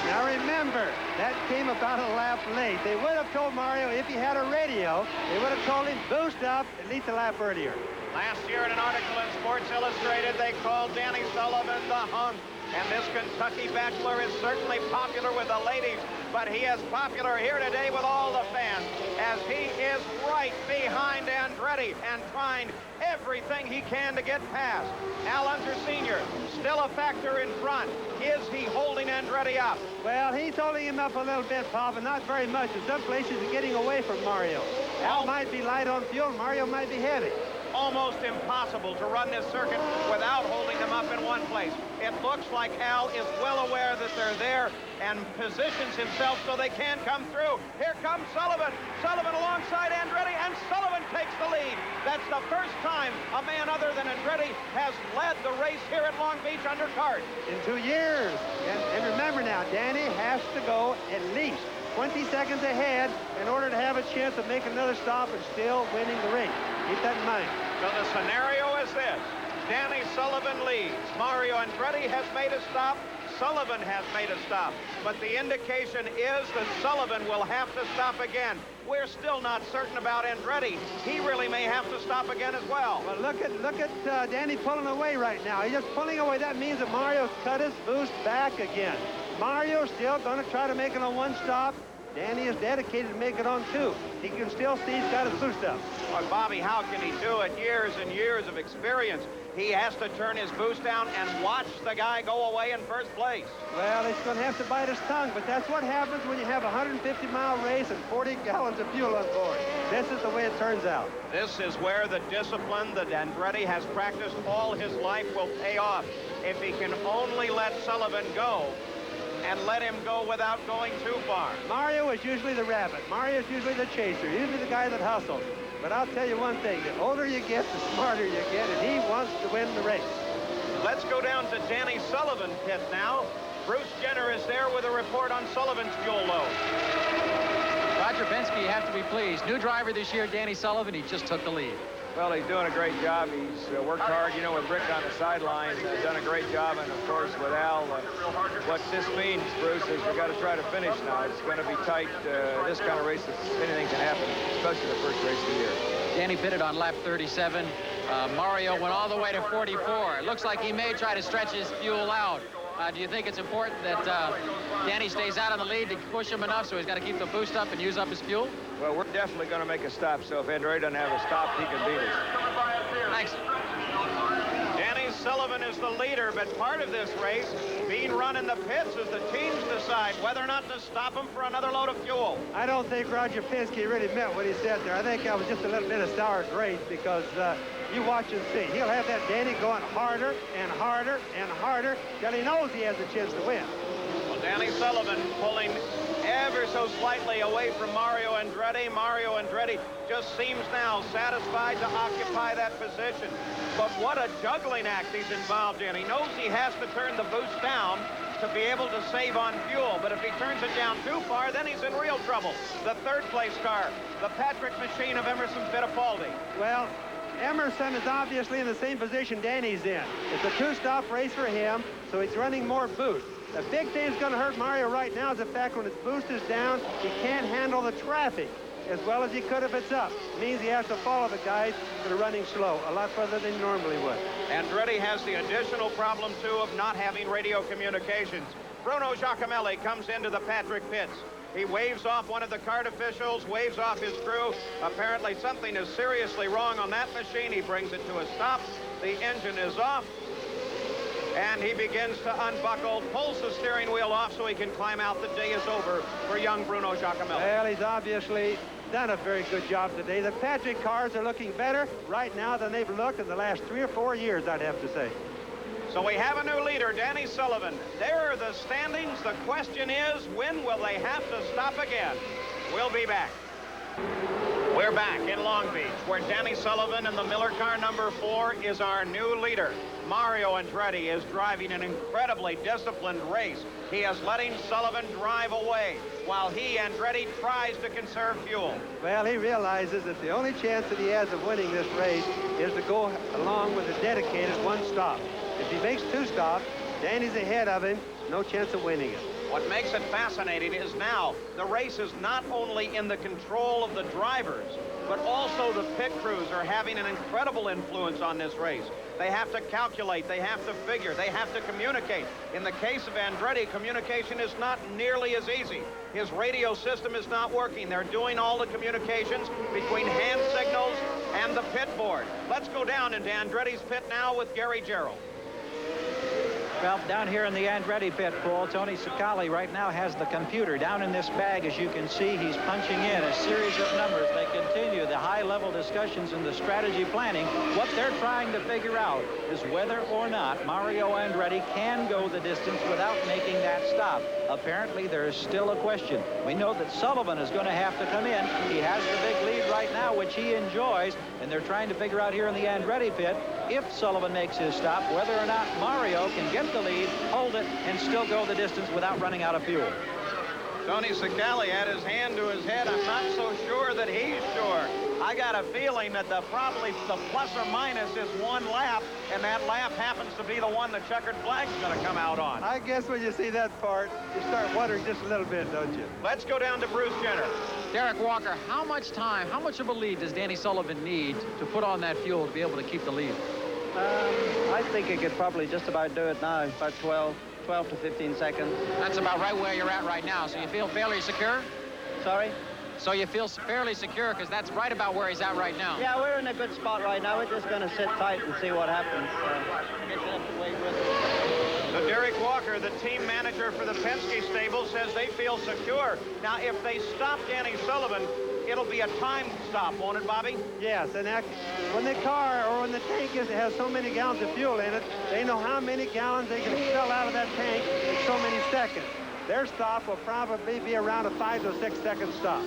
Now remember, that came about a lap late. They would have told Mario, if he had a radio, they would have told him, boost up at least a lap earlier. Last year in an article in Sports Illustrated, they called Danny Sullivan the hunk. And this Kentucky bachelor is certainly popular with the ladies, but he is popular here today with all the fans, as he is right behind Andretti and trying everything he can to get past. Al Unser Sr. still a factor in front. Is he holding Andretti up? Well, he's holding him up a little bit, Paul, but not very much. In some places, he's getting away from Mario. Al might be light on fuel, Mario might be heavy. Almost impossible to run this circuit without holding them up in one place. It looks like Al is well aware that they're there and positions himself so they can come through. Here comes Sullivan. Sullivan alongside Andretti, and Sullivan takes the lead. That's the first time a man other than Andretti has led the race here at Long Beach under cart. In 2 years. And remember now, Danny has to go at least 20 seconds ahead in order to have a chance of making another stop and still winning the race. Keep that in mind. So the scenario is this. Danny Sullivan leads. Mario Andretti has made a stop. Sullivan has made a stop. But the indication is that Sullivan will have to stop again. We're still not certain about Andretti. He really may have to stop again as well. Well, look at Danny pulling away right now. He's just pulling away. That means that Mario's cut his boost back again. Mario's still going to try to make it on one stop. Danny is dedicated to make it on 2. He can still see he's got his boost up. Well, Bobby, how can he do it? Years and years of experience. He has to turn his boost down and watch the guy go away in first place. Well, he's going to have to bite his tongue, but that's what happens when you have a 150-mile race and 40 gallons of fuel on board. This is the way it turns out. This is where the discipline that Andretti has practiced all his life will pay off. If he can only let Sullivan go, and let him go without going too far. Mario is usually the rabbit. Mario is usually the chaser, usually the guy that hustles. But I'll tell you one thing, the older you get, the smarter you get, and he wants to win the race. Let's go down to Danny Sullivan's pit now. Bruce Jenner is there with a report on Sullivan's fuel load. Roger Penske, you have to be pleased. New driver this year, Danny Sullivan, he just took the lead. Well, he's doing a great job. He's worked hard, you know, with Rick on the sideline, done a great job, and of course with Al. What this means, Bruce, is we've got to try to finish now. It's going to be tight. This kind of race, anything can happen, especially the first race of the year. Danny pitted on lap 37. Mario went all the way to 44. It looks like he may try to stretch his fuel out. Do you think it's important that Danny stays out of the lead to push him enough so he's got to keep the boost up and use up his fuel? Well, we're definitely going to make a stop, so if Andretti doesn't have a stop, he can beat us. Thanks. Danny Sullivan is the leader, but part of this race being run in the pits as the teams decide whether or not to stop him for another load of fuel. I don't think Roger Penske really meant what he said there. I think that was just a little bit of sour grapes because you watch and see. He'll have that Danny going harder and harder and harder till he knows he has a chance to win. Well, Danny Sullivan pulling ever so slightly away from Mario Andretti. Mario Andretti just seems now satisfied to occupy that position. But what a juggling act he's involved in. He knows he has to turn the boost down to be able to save on fuel. But if he turns it down too far, then he's in real trouble. The third place car, the Patrick machine of Emerson Fittipaldi. Well, Emerson is obviously in the same position Danny's in. It's a two-stop race for him, so he's running more boost. The big thing that's going to hurt Mario right now is the fact when his boost is down, he can't handle the traffic as well as he could if it's up. It means he has to follow the guys that are running slow, a lot further than he normally would. Andretti has the additional problem, too, of not having radio communications. Bruno Giacomelli comes into the Patrick pits. He waves off one of the kart officials, waves off his crew. Apparently something is seriously wrong on that machine. He brings it to a stop. The engine is off. And he begins to unbuckle, pulls the steering wheel off so he can climb out. The day is over for young Bruno Giacomelli. Well, he's obviously done a very good job today. The Patrick cars are looking better right now than they've looked in the last 3 or 4 years, I'd have to say. So we have a new leader, Danny Sullivan. There are the standings. The question is, when will they have to stop again? We'll be back. We're back in Long Beach, where Danny Sullivan in the Miller car number 4 is our new leader. Mario Andretti is driving an incredibly disciplined race. He is letting Sullivan drive away while he, Andretti, tries to conserve fuel. Well, he realizes that the only chance that he has of winning this race is to go along with a dedicated one stop. If he makes 2 stops, Danny's ahead of him, no chance of winning it. What makes it fascinating is now the race is not only in the control of the drivers, but also the pit crews are having an incredible influence on this race. They have to calculate, they have to figure, they have to communicate. In the case of Andretti, communication is not nearly as easy. His radio system is not working. They're doing all the communications between hand signals and the pit board. Let's go down into Andretti's pit now with Gary Gerald. Well, down here in the Andretti pit, Paul, Tony Sicali right now has the computer. Down in this bag, as you can see, he's punching in a series of numbers. They continue the high-level discussions and the strategy planning. What they're trying to figure out is whether or not Mario Andretti can go the distance without making that stop. Apparently, there is still a question. We know that Sullivan is going to have to come in. He has the big lead right now, which he enjoys, and they're trying to figure out here in the Andretti pit, if Sullivan makes his stop, whether or not Mario can get the lead, hold it, and still go the distance without running out of fuel. Tony Sicali had his hand to his head. I'm not so sure that he's sure. I got a feeling that probably the plus or minus is 1 lap, and that lap happens to be the one the checkered flag's going to come out on. I guess when you see that part, you start wondering just a little bit, don't you? Let's go down to Bruce Jenner. Derek Walker, how much time, how much of a lead does Danny Sullivan need to put on that fuel to be able to keep the lead? I think he could probably just about do it now, about 12 to 15 seconds. That's about right where you're at right now, so you feel fairly secure? Sorry? So you feel fairly secure because that's right about where he's at right now. Yeah, we're in a good spot right now. We're just going to sit tight and see what happens. So Derek Walker, the team manager for the Penske stable, says they feel secure. Now, if they stop Danny Sullivan, it'll be a timed stop, won't it, Bobby? Yes, and when the car or when the tank has so many gallons of fuel in it, they know how many gallons they can fill out of that tank in so many seconds. Their stop will probably be around a 5 to 6 second stop.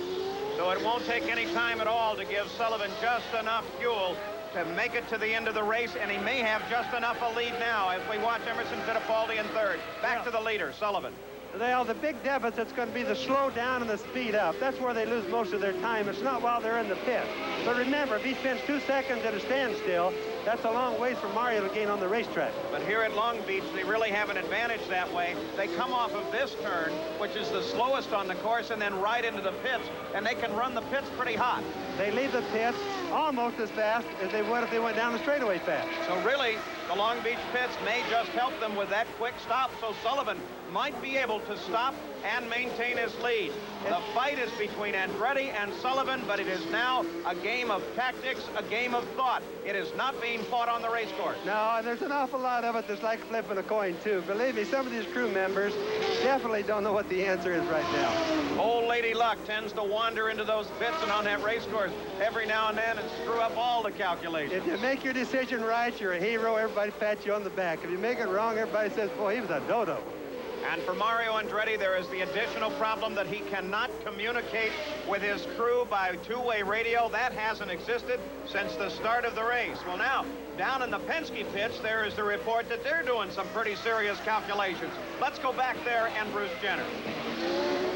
So it won't take any time at all to give Sullivan just enough fuel to make it to the end of the race, and he may have just enough a lead now as we watch Emerson Fittipaldi in third. Back to the leader, Sullivan. The big deficit's going to be the slow down and the speed up. That's where they lose most of their time. It's not while they're in the pit. But remember, if he spends 2 seconds at a standstill, that's a long ways for Mario to gain on the racetrack. But here at Long Beach, they really have an advantage that way. They come off of this turn, which is the slowest on the course, and then right into the pits, and they can run the pits pretty hot. They leave the pits almost as fast as they would if they went down the straightaway fast. So really, the Long Beach pits may just help them with that quick stop, so Sullivan might be able to stop and maintain his lead. The fight is between Andretti and Sullivan, but it is now a game of tactics, a game of thought. It is not being fought on the race course. No, and there's an awful lot of it that's like flipping a coin, too. Believe me, some of these crew members definitely don't know what the answer is right now. Old Lady Luck tends to wander into those pits and on that race course every now and then and screw up all the calculations. If you make your decision right, you're a hero. Everybody pats you on the back. If you make it wrong, everybody says, boy, he was a dodo. And for Mario Andretti, there is the additional problem that he cannot communicate with his crew by two-way radio. That hasn't existed since the start of the race. Well, now, down in the Penske pits, there is the report that they're doing some pretty serious calculations. Let's go back there and Bruce Jenner.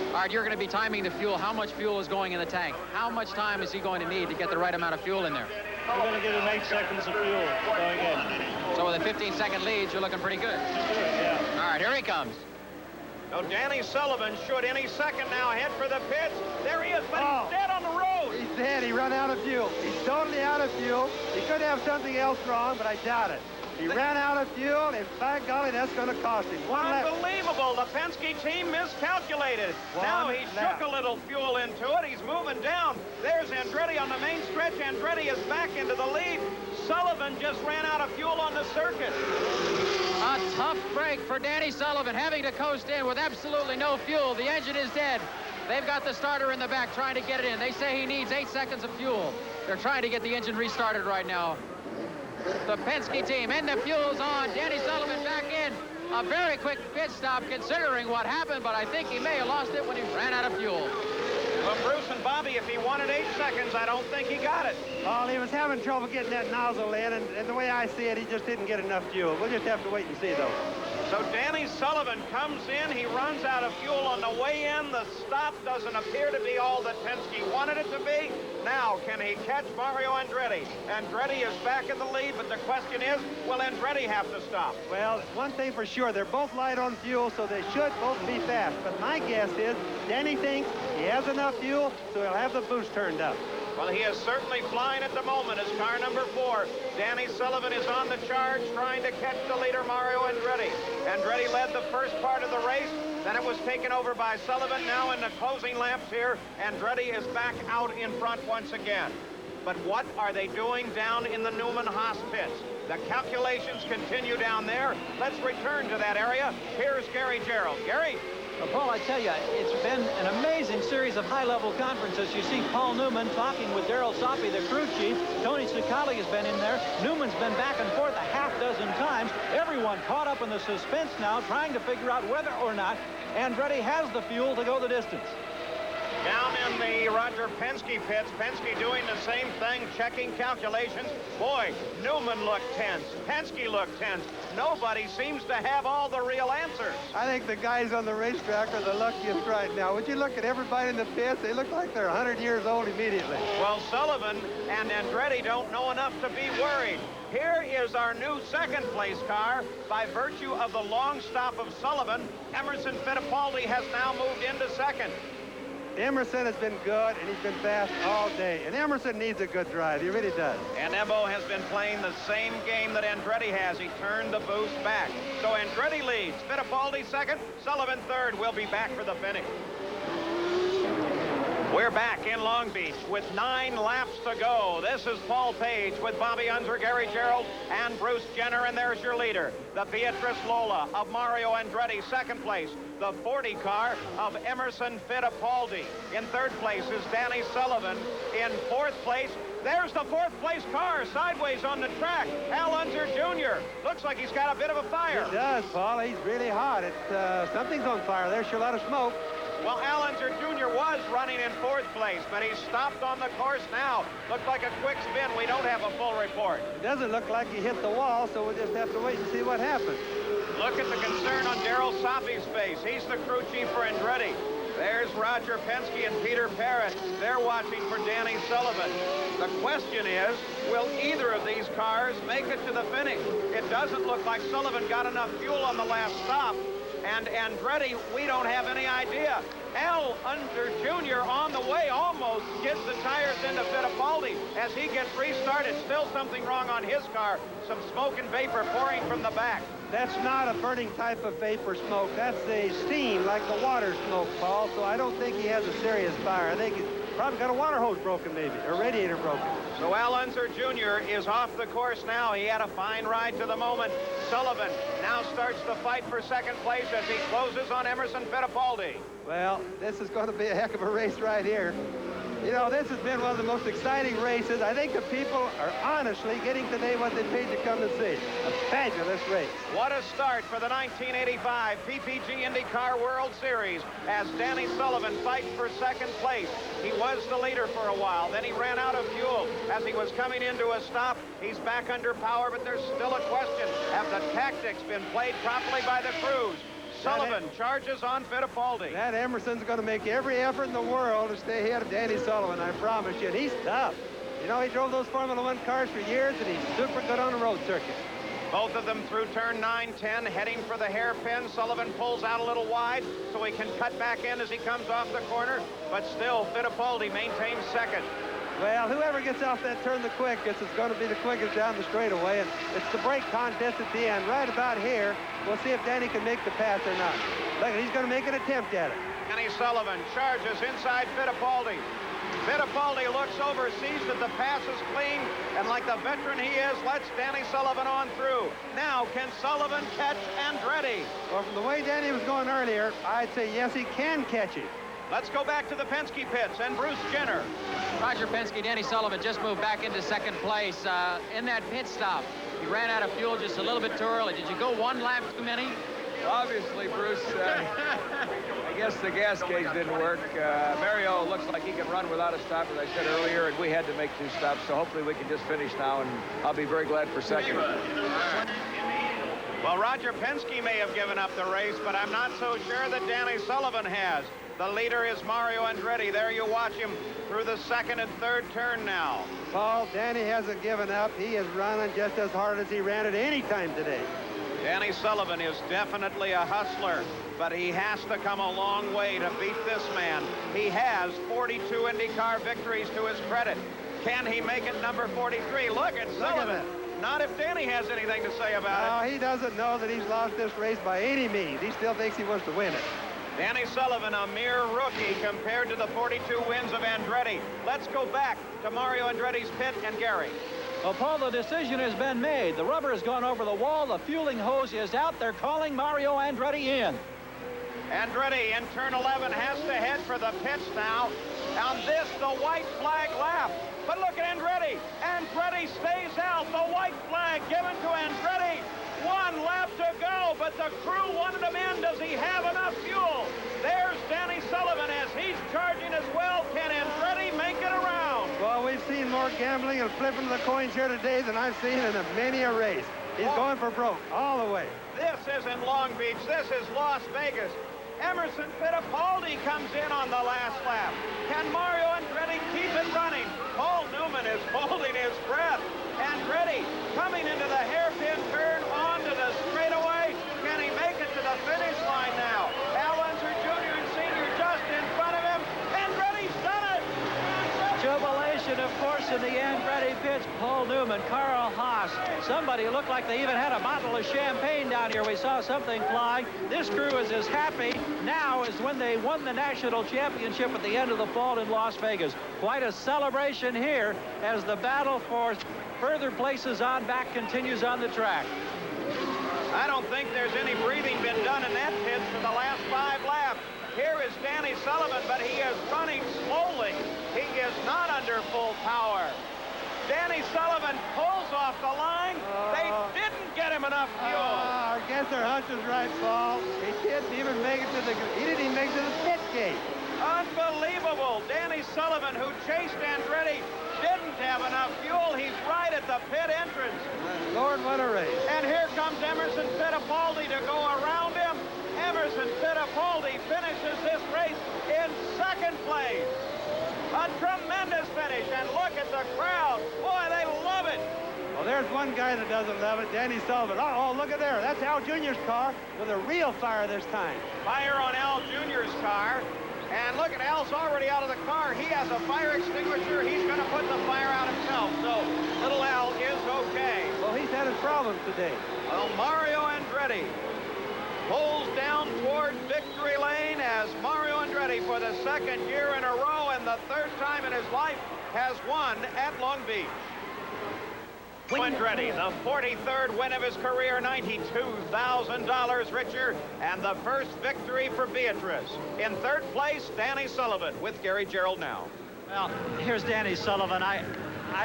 All right, you're going to be timing the fuel. How much fuel is going in the tank? How much time is he going to need to get the right amount of fuel in there? We're going to give him 8 seconds of fuel going in. So with a 15-second lead, you're looking pretty good. Yeah. All right, here he comes. So Danny Sullivan should any second now head for the pits. There he is, but he's dead on the road. He's dead. He ran out of fuel. He's totally out of fuel. He could have something else wrong, but I doubt it. He ran out of fuel, and by golly, that's going to cost him. Unbelievable. The Penske team miscalculated. Now he shook a little fuel into it. He's moving down. There's Andretti on the main stretch. Andretti is back into the lead. Sullivan just ran out of fuel on the circuit. A tough break for Danny Sullivan, having to coast in with absolutely no fuel. The engine is dead. They've got the starter in the back trying to get it in. They say he needs 8 seconds of fuel. They're trying to get the engine restarted right now. The Penske team, and the fuel's on. Danny Sullivan back in. A very quick pit stop considering what happened, but I think he may have lost it when he ran out of fuel. Well, Bruce and Bobby, if he wanted 8 seconds, I don't think he got it. Well, he was having trouble getting that nozzle in, and the way I see it, he just didn't get enough fuel. We'll just have to wait and see, though. So Danny Sullivan comes in. He runs out of fuel on the way in. The stop doesn't appear to be all that Penske wanted it to be. Now, can he catch Mario Andretti? Andretti is back in the lead, but the question is, will Andretti have to stop? Well, one thing for sure, they're both light on fuel, so they should both be fast. But my guess is, Danny thinks he has enough fuel, so he'll have the boost turned up. Well, he is certainly flying at the moment as car number 4. Danny Sullivan is on the charge, trying to catch the leader, Mario Andretti. Andretti led the first part of the race. Then it was taken over by Sullivan. Now in the closing laps here, Andretti is back out in front once again. But what are they doing down in the Newman-Haas pits? The calculations continue down there. Let's return to that area. Here's Gary Gerald. Gary? Well, Paul, I tell you, it's been an amazing series of high-level conferences. You see Paul Newman talking with Darrell Soppy, the crew chief. Tony Cicali has been in there. Newman's been back and forth a half-dozen times. Everyone caught up in the suspense now, trying to figure out whether or not Andretti has the fuel to go the distance. Down in the Roger Penske pits, Penske doing the same thing, checking calculations. Boy, Newman looked tense. Penske looked tense. Nobody seems to have all the real answers. I think the guys on the racetrack are the luckiest right now. Would you look at everybody in the pits? They look like they're 100 years old immediately. Well, Sullivan and Andretti don't know enough to be worried. Here is our new second-place car. By virtue of the long stop of Sullivan, Emerson Fittipaldi has now moved into second. Emerson has been good, and he's been fast all day. And Emerson needs a good drive. He really does. And Embo has been playing the same game that Andretti has. He turned the boost back. So Andretti leads. Fittipaldi second. Sullivan third. We'll be back for the finish. We're back in Long Beach with 9 laps to go. This is Paul Page with Bobby Unser, Gary Gerald, and Bruce Jenner, and there's your leader, the Beatrice Lola of Mario Andretti, second place. The 40 car of Emerson Fittipaldi. In third place is Danny Sullivan. In fourth place, there's the fourth place car sideways on the track. Al Unser Jr. Looks like he's got a bit of a fire. He does, Paul. He's really hot. Something's on fire. There's sure a lot of smoke. Well, Al Unser Jr. was running in fourth place, but he's stopped on the course now. Looked like a quick spin. We don't have a full report. It doesn't look like he hit the wall, so we'll just have to wait and see what happens. Look at the concern on Darrell Soppy's face. He's the crew chief for Andretti. There's Roger Penske and Peter Parrott. They're watching for Danny Sullivan. The question is, will either of these cars make it to the finish? It doesn't look like Sullivan got enough fuel on the last stop. And Andretti, we don't have any idea. Al Unser Jr. on the way almost gets the tires into Fittipaldi. As he gets restarted, still something wrong on his car. Some smoke and vapor pouring from the back. That's not a burning type of vapor smoke. That's the steam, like the water smoke, Paul. So I don't think he has a serious fire. I think he's probably got a water hose broken, maybe, or radiator broken. So Al Unser Jr. is off the course now. He had a fine ride to the moment. Sullivan now starts the fight for second place as he closes on Emerson Fittipaldi. Well, this is going to be a heck of a race right here. You know, this has been one of the most exciting races. I think the people are honestly getting today what they paid to come and see. A fabulous race. What a start for the 1985 PPG IndyCar World Series as Danny Sullivan fights for second place. He was the leader for a while. Then he ran out of fuel. As he was coming into a stop, he's back under power, but there's still a question. Have the tactics been played properly by the crews? Sullivan charges on Fittipaldi. That Emerson's going to make every effort in the world to stay ahead of Danny Sullivan, I promise you. And he's tough. You know, he drove those Formula One cars for years, and he's super good on the road circuit. Both of them through turn 9-10, heading for the hairpin. Sullivan pulls out a little wide so he can cut back in as he comes off the corner, but still Fittipaldi maintains second. Well, whoever gets off that turn the quickest is going to be the quickest down the straightaway, and it's the brake contest at the end. Right about here, we'll see if Danny can make the pass or not. Look, he's going to make an attempt at it. Danny Sullivan charges inside Fittipaldi. Fittipaldi looks over, sees that the pass is clean, and like the veteran he is, lets Danny Sullivan on through. Now, can Sullivan catch Andretti? Well, from the way Danny was going earlier, I'd say yes, he can catch him. Let's go back to the Penske pits and Bruce Jenner. Roger Penske, Danny Sullivan just moved back into second place in that pit stop. He ran out of fuel just a little bit too early. Did you go one lap too many? Obviously, Bruce, I guess the gas gauge didn't work. Mario looks like he can run without a stop, as I said earlier, and we had to make 2 stops, so hopefully we can just finish now, and I'll be very glad for second. Well, Roger Penske may have given up the race, but I'm not so sure that Danny Sullivan has. The leader is Mario Andretti. There you watch him through the second and third turn now. Paul, Danny hasn't given up. He is running just as hard as he ran at any time today. Danny Sullivan is definitely a hustler, but he has to come a long way to beat this man. He has 42 IndyCar victories to his credit. Can he make it number 43? Look at Sullivan. Not if Danny has anything to say about it. No, he doesn't know that he's lost this race by any means. He still thinks he wants to win it. Danny Sullivan, a mere rookie compared to the 42 wins of Andretti. Let's go back to Mario Andretti's pit and Gary. Well, Paul, the decision has been made. The rubber has gone over the wall. The fueling hose is out. They're calling Mario Andretti in. Andretti in turn 11 has to head for the pits now. On this, the white flag lap. But look at Andretti. Andretti stays out. The white flag given to Andretti. 1 lap to go, but the crew wanted him in. Does he have enough fuel? There's Danny Sullivan as he's charging as well. Can Andretti make it around? Well, we've seen more gambling and flipping of the coins here today than I've seen in many a race. He's going for broke all the way. This isn't Long Beach. This is Las Vegas. Emerson Fittipaldi comes in on the last lap. Can Mario Andretti keep it running? Paul Newman is holding his breath. Andretti coming into the hairpin turn onto the straightaway. Can he make it to the finish line now? Al Unser Jr. and Sr. just in front of him. Andretti's done it! Jubilation, of course, in the Andretti pits. Paul Newman, Carl Haas. Somebody looked like they even had a bottle of champagne down here. We saw something fly. This crew is as happy now as when they won the national championship at the end of the fall in Las Vegas. Quite a celebration here as the battle for further places on back continues on the track. I don't think there's any breathing been done in that pit for the last 5 laps. Here is Danny Sullivan, but he is running slowly. He is not under full power. Danny Sullivan pulls off the line. They didn't get him enough fuel. I guess their hunch was right, Paul. He didn't even make it to the pit gate. Unbelievable. Danny Sullivan, who chased Andretti, didn't have enough fuel. He's right at the pit entrance. Lord, what a race. And here comes Emerson Fittipaldi to go around him. Emerson Fittipaldi finishes this race in second place. A tremendous finish, and look at the crowd. Boy, they love it. Well, there's one guy that doesn't love it, Danny Sullivan. Oh, look at there. That's Al Jr.'s car with a real fire this time. Fire on Al Jr.'s car. And look at Al's already out of the car. He has a fire extinguisher. He's going to put the fire out himself. So little Al is okay. Well, he's had his problems today. Well, Mario Andretti pulls down toward victory lane as Mario Andretti, for the second year in a row and the third time in his life, has won at Long Beach. Andretti, the 43rd win of his career, $92,000 richer, and the first victory for Beatrice. In third place, Danny Sullivan with Gary Gerald now. Well, here's Danny Sullivan. I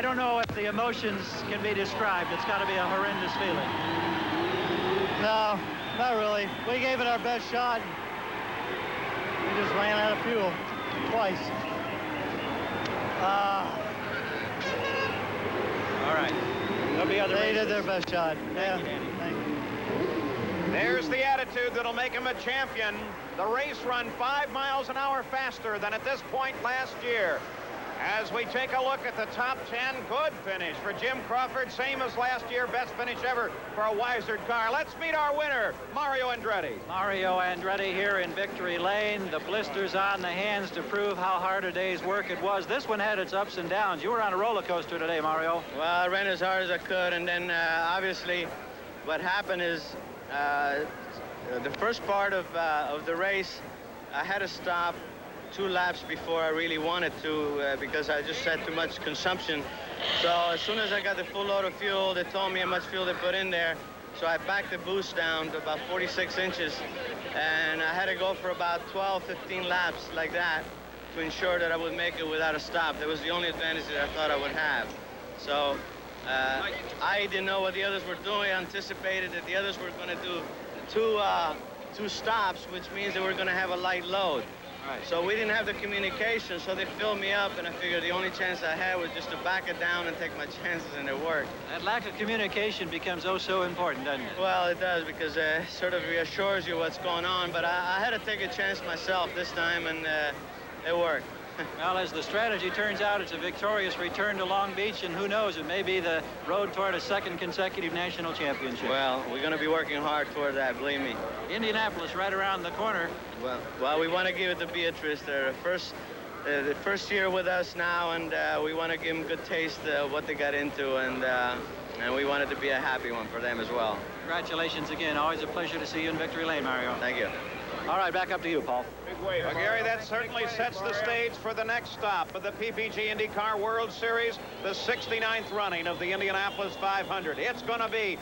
don't know if the emotions can be described. It's got to be a horrendous feeling. No, not really. We gave it our best shot. We just ran out of fuel twice. All right. There'll be other They races. did their best shot. Thank you, Danny. Thank you. There's the attitude that'll make him a champion. The race run 5 miles an hour faster than at this point last year. As we take a look at the top 10, good finish for Jim Crawford, same as last year, best finish ever for a Wizard car. Let's meet our winner, Mario Andretti. Mario Andretti here in Victory Lane. The blisters on the hands to prove how hard a day's work it was. This one had its ups and downs. You were on a roller coaster today, Mario. Well, I ran as hard as I could, and then obviously what happened is the first part of the race, I had to stop 2 laps before I really wanted to because I just had too much consumption. So as soon as I got the full load of fuel, they told me how much fuel they put in there. So I backed the boost down to about 46 inches, and I had to go for about 12, 15 laps like that to ensure that I would make it without a stop. That was the only advantage that I thought I would have. So I didn't know what the others were doing. I anticipated that the others were going to do two stops, which means they were going to have a light load. Right. So we didn't have the communication, so they filled me up, and I figured the only chance I had was just to back it down and take my chances, and it worked. That lack of communication becomes oh so important, doesn't it? Well, it does, because it sort of reassures you what's going on, but I had to take a chance myself this time, and it worked. Well, as the strategy turns out, it's a victorious return to Long Beach, and who knows, it may be the road toward a second consecutive national championship. Well, we're going to be working hard toward that, believe me. Indianapolis right around the corner. Well, we want to give it to Beatrice. They're the first year with us now, and we want to give them a good taste of what they got into, and we want it to be a happy one for them as well. Congratulations again. Always a pleasure to see you in Victory Lane, Mario. Thank you. All right, back up to you, Paul. Well, Gary, that certainly sets the stage for the next stop of the PPG IndyCar World Series, the 69th running of the Indianapolis 500. It's going to be